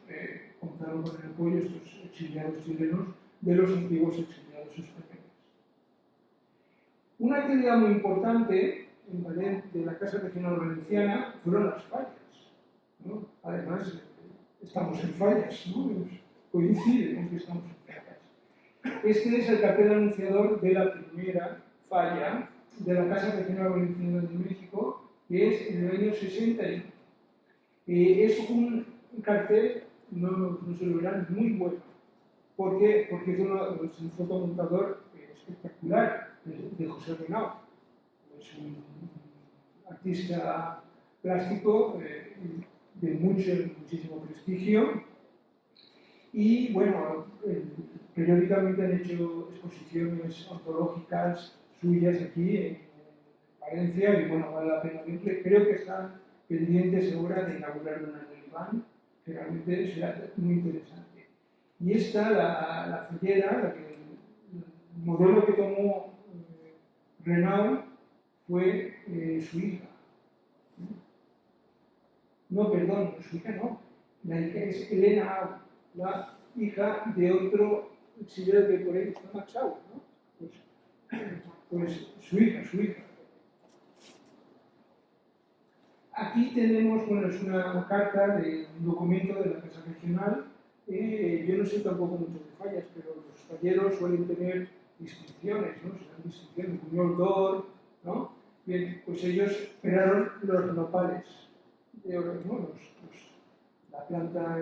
contaron con el apoyo de estos exiliados chilenos de los antiguos exiliados españoles. Una actividad muy importante de la Casa Regional Valenciana fueron las fallas, ¿no? Además, estamos en fallas, ¿no? Coincide con que estamos en fallas. Este es el cartel anunciador de la primera falla de la Casa Regional Valenciana de México, que es en el año 61. Es un cartel, no se lo verán, muy bueno. ¿Por qué? Porque es un fotomontador espectacular de José Renau. Es un artista plástico de muchísimo prestigio. Y bueno, periódicamente han hecho exposiciones ontológicas suyas aquí en Valencia y bueno, vale la pena verle. Creo que están pendientes ahora de inaugurar una en el Iván, que realmente será muy interesante. Y esta, la fallera, el modelo que tomó Renau fue su hija. No, perdón, su hija no. La hija es Elena Au, la hija de otro exiliado que por ahí está Max Au, ¿no? Pues su hija. Aquí tenemos, bueno, es una carta de un documento de la Casa Regional. Yo no sé tampoco mucho de fallas, pero los falleros suelen tener distinciones, ¿no? Se dan distinciones, Buñol d'Or, ¿no? Bien, pues ellos crearon los nopales de oro, ¿no? La planta,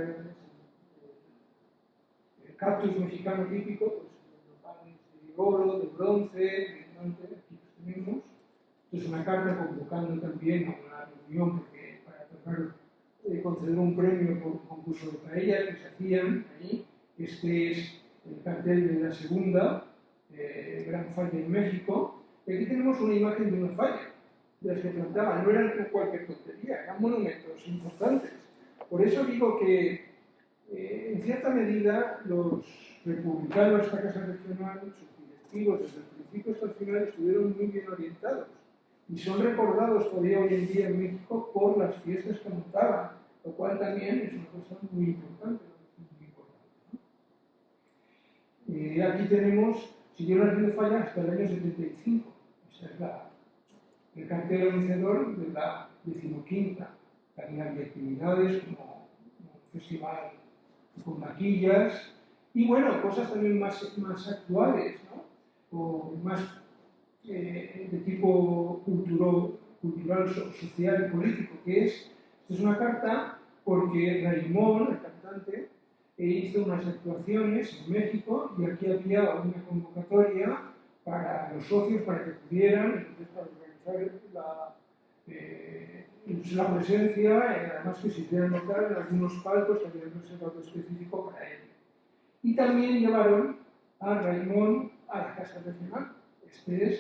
el cactus mexicano típico, pues los nopales de oro, de bronce, de diamante, aquí los tenemos. Estos una carta convocando también a una reunión para conceder un premio por un concurso de paella que se hacían ahí. Este es el cartel de la segunda gran falla en México. Y aquí tenemos una imagen de una falla, de las que plantaban. No eran cualquier tontería, eran monumentos importantes. Por eso digo que, en cierta medida, los republicanos de esta Casa Regional, sus directivos, desde el principio hasta el final, estuvieron muy bien orientados. Y son recordados todavía hoy en día en México por las fiestas que montaban, lo cual también es una cosa muy importante. Aquí tenemos, siguieron haciendo fallas hasta el año 75. Este es el cartel anunciador de la 15ª. También había actividades como un festival con maquillas y, bueno, cosas también más actuales, ¿no? O más de tipo cultural, social y político, que esta es una carta porque Raimón, el cantante, hizo unas actuaciones en México y aquí había una convocatoria para los socios para que pudieran, entonces para organizar la presencia, además que se hicieran notar en algunos palcos que habían reservado específico para él. Y también llevaron a Raimón a la Casa Regional. Este es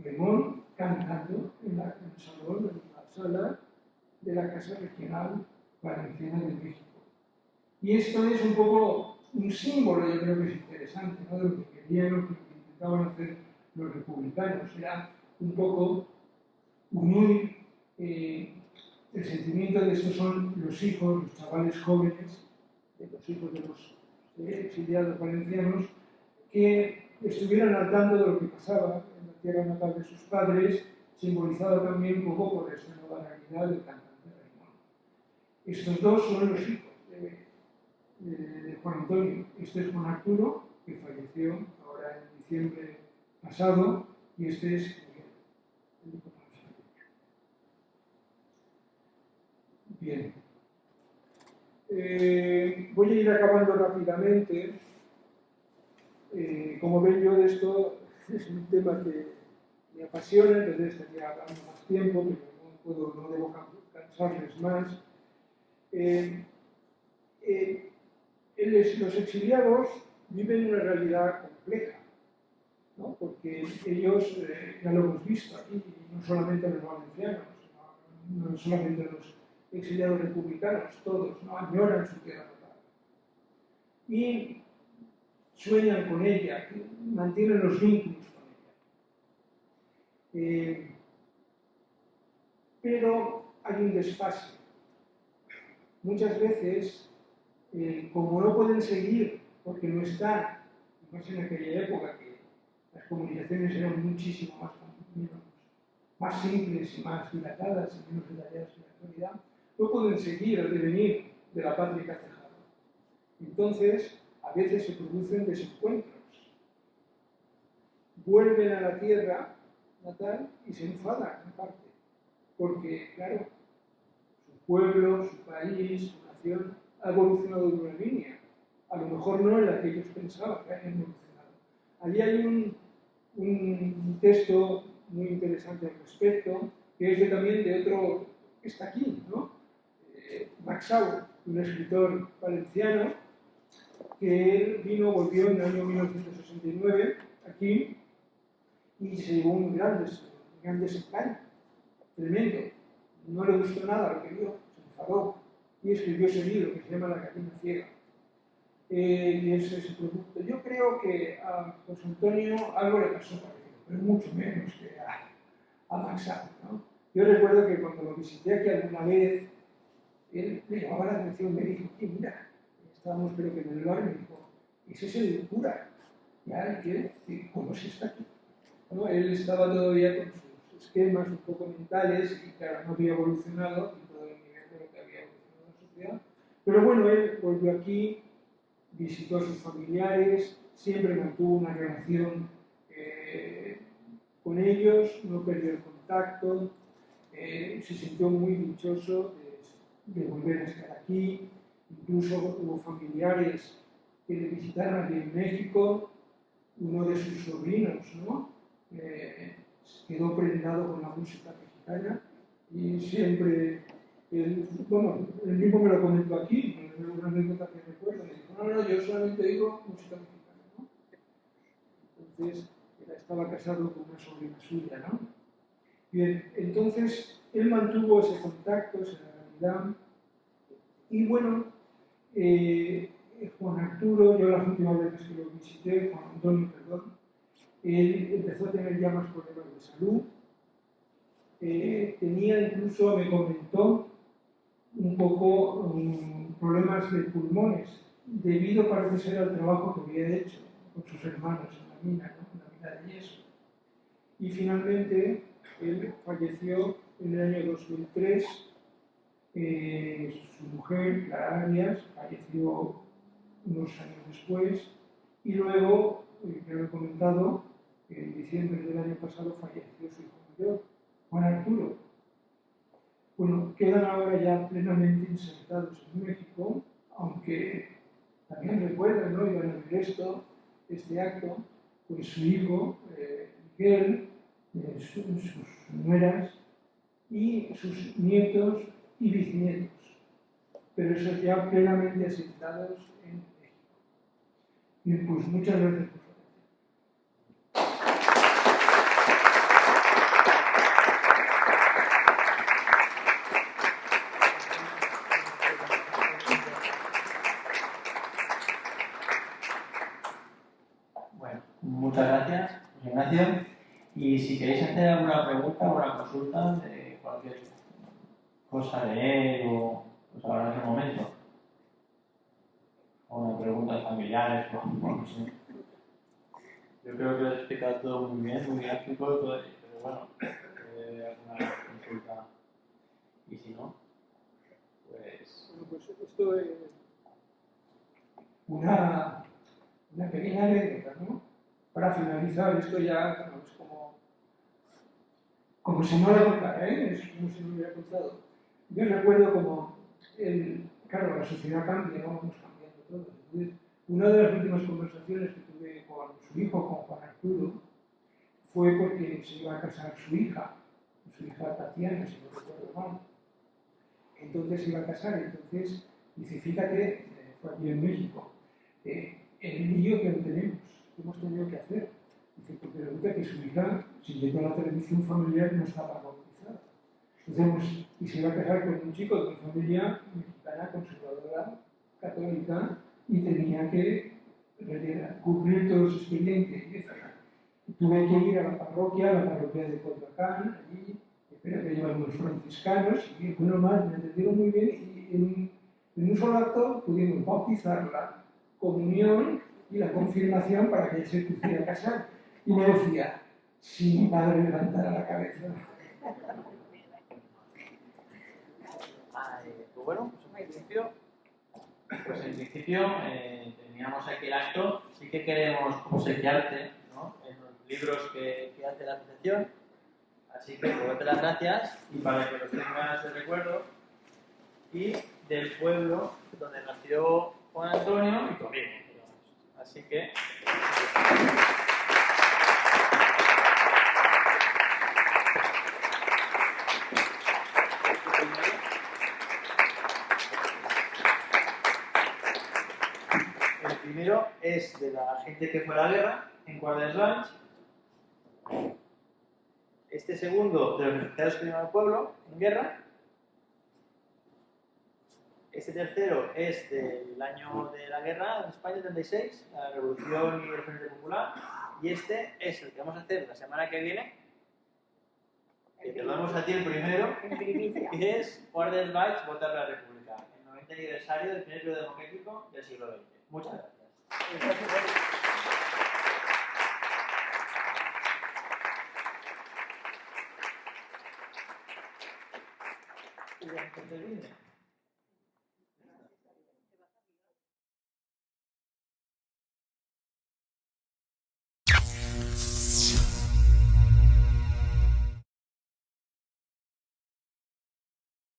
Raimón cantando en el salón, en la sala de la Casa Regional Valenciana de México. Y esto es un poco un símbolo, yo creo que es interesante, ¿no? De lo que querían, lo que intentaban hacer los republicanos. Era un poco unir el sentimiento de estos son los hijos, los chavales jóvenes, los hijos de los exiliados valencianos, que estuvieran al tanto de lo que pasaba en la tierra natal de sus padres, simbolizado también un poco por esta nueva realidad del cantante Raimón. Estos dos son los hijos de Juan Antonio. Este es Juan Arturo, que falleció ahora en diciembre pasado, y este es Miguel, el hijo más pequeño. Bien. Voy a ir acabando rápidamente. Como ven, yo de esto es un tema que me apasiona, entonces estaría hablando más tiempo, pero no debo cansarles más. Los exiliados viven una realidad compleja, ¿no? Porque ellos, ya lo hemos visto aquí, no solamente los valencianos, no solamente los exiliados republicanos, todos, ¿no? Añoran su tierra natal. Y sueñan con ella, mantienen los vínculos con ella. Pero hay un desfase. Muchas veces, como no pueden seguir, porque no están, más en aquella época que las comunicaciones eran muchísimo más simples y más dilatadas y menos detalladas que en la actualidad, no pueden seguir el devenir de la patria que ha dejado. Entonces, a veces se producen desencuentros. Vuelven a la tierra natal y se enfadan, en parte, porque, claro, su pueblo, su país, su nación ha evolucionado de una línea, a lo mejor no en la que ellos pensaban que habían evolucionado. Allí hay un texto muy interesante al respecto, que es también de otro que está aquí, ¿no? Max Sau, un escritor valenciano, que volvió en el año 1969 aquí y se llevó un gran desengaño, tremendo. No le gustó nada lo que vio, se enfadó y escribió ese libro que se llama La gallina ciega. Y es ese producto. Yo creo que a José Antonio algo le pasó parecido, pero mucho menos que a Max Sau, ¿no? Yo recuerdo que cuando lo visité aquí alguna vez, él me llamaba la atención, me dijo, mira, estábamos creo que en el bar, me dijo, ese es el cura, ¿ya? ¿Cómo se está aquí? ¿No? Él estaba todavía con sus esquemas un poco mentales y claro, no había evolucionado en todo el nivel de lo que había evolucionado la sociedad. Pero bueno, él volvió aquí, visitó a sus familiares, siempre mantuvo una relación con ellos, no perdió el contacto, se sintió muy dichoso de volver a estar aquí. Incluso hubo familiares que le visitaron aquí en México, uno de sus sobrinos, ¿no? quedó prendado con la música mexicana y siempre, bueno, él mismo me lo comentó aquí, una anécdota que recuerdo, me dijo, no, yo solamente oigo música mexicana, ¿no? Entonces, estaba casado con una sobrina suya, ¿no? Bien, entonces, él mantuvo ese contacto, esa realidad, y bueno, Juan Arturo, yo las últimas veces que lo visité, Juan Antonio, perdón, él empezó a tener ya más problemas de salud, tenía incluso, me comentó, un poco problemas de pulmones, debido parece ser al trabajo que había hecho con sus hermanos en la mina, ¿no? En la mina de yeso. Y finalmente, él falleció en el año 2003, su mujer, Clara Arias, falleció unos años después, y luego, ya lo he comentado, en diciembre del año pasado falleció su hijo mayor, Juan Arturo. Bueno, quedan ahora ya plenamente insertados en México, aunque también recuerdan, ¿no? Iban a ver este acto, pues su hijo, Miguel, sus nueras y sus nietos y bisnietos, pero esos ya plenamente asentados en México. Bien, pues muchas gracias por su atención. Bueno, muchas gracias, José Ignacio. Y si queréis hacer alguna pregunta o una consulta de cualquier cosa de él o pues ahora es el momento. O una preguntas familiares o no sé. Yo creo que lo he explicado todo muy bien, muy gráfico, todo, pero bueno, alguna consulta. Y si no, pues... Bueno, pues esto es una pequeña anécdota, ¿no? Para finalizar, esto ya, bueno, es como si no lo contara, ¿eh? Es como si no lo hubiera contado. Yo recuerdo como, claro, la sociedad cambia, ¿no? Vamos cambiando todos. Entonces, una de las últimas conversaciones que tuve con su hijo, con Juan Arturo, fue porque se iba a casar su hija Tatiana, si no recuerdo mal. Entonces se iba a casar, entonces dice, fíjate, fue aquí en México, el lío que tenemos, que hemos tenido que hacer. Dice, porque resulta que su hija, siguiendo la tradición familiar, no estaba bautizada. Entonces, y se iba a casar con un chico de una familia mexicana, conservadora, católica, y tenía que cubrir todo su expediente. Tuve que ir a la parroquia de Coyoacán, allí, espero que llevan unos franciscanos, y uno más, me entendieron muy bien, y en un solo acto pudimos bautizar la comunión y la confirmación para que ella se pudiera casar. Y me decía, si mi padre levantara la cabeza. Pues bueno, pues en principio teníamos aquí el acto, sí que queremos obsequiarte, ¿no? En los libros que hace la asociación, así que pues darte las gracias y para que los tengas de recuerdo, y del pueblo donde nació Juan Antonio y tu amigo, digamos. Así que... El primero es de la gente que fue a la guerra en Guardias Ranch. Este segundo de los refugiados que vinieron al pueblo en guerra. Este tercero es del año de la guerra en España, 36, la Revolución y el Frente Popular. Y este es el que vamos a hacer la semana que viene, que te lo damos a ti el primero, que es Guardias Ranch, votar la República, el 90 aniversario del primer periodo democrático del siglo XX. Muchas gracias.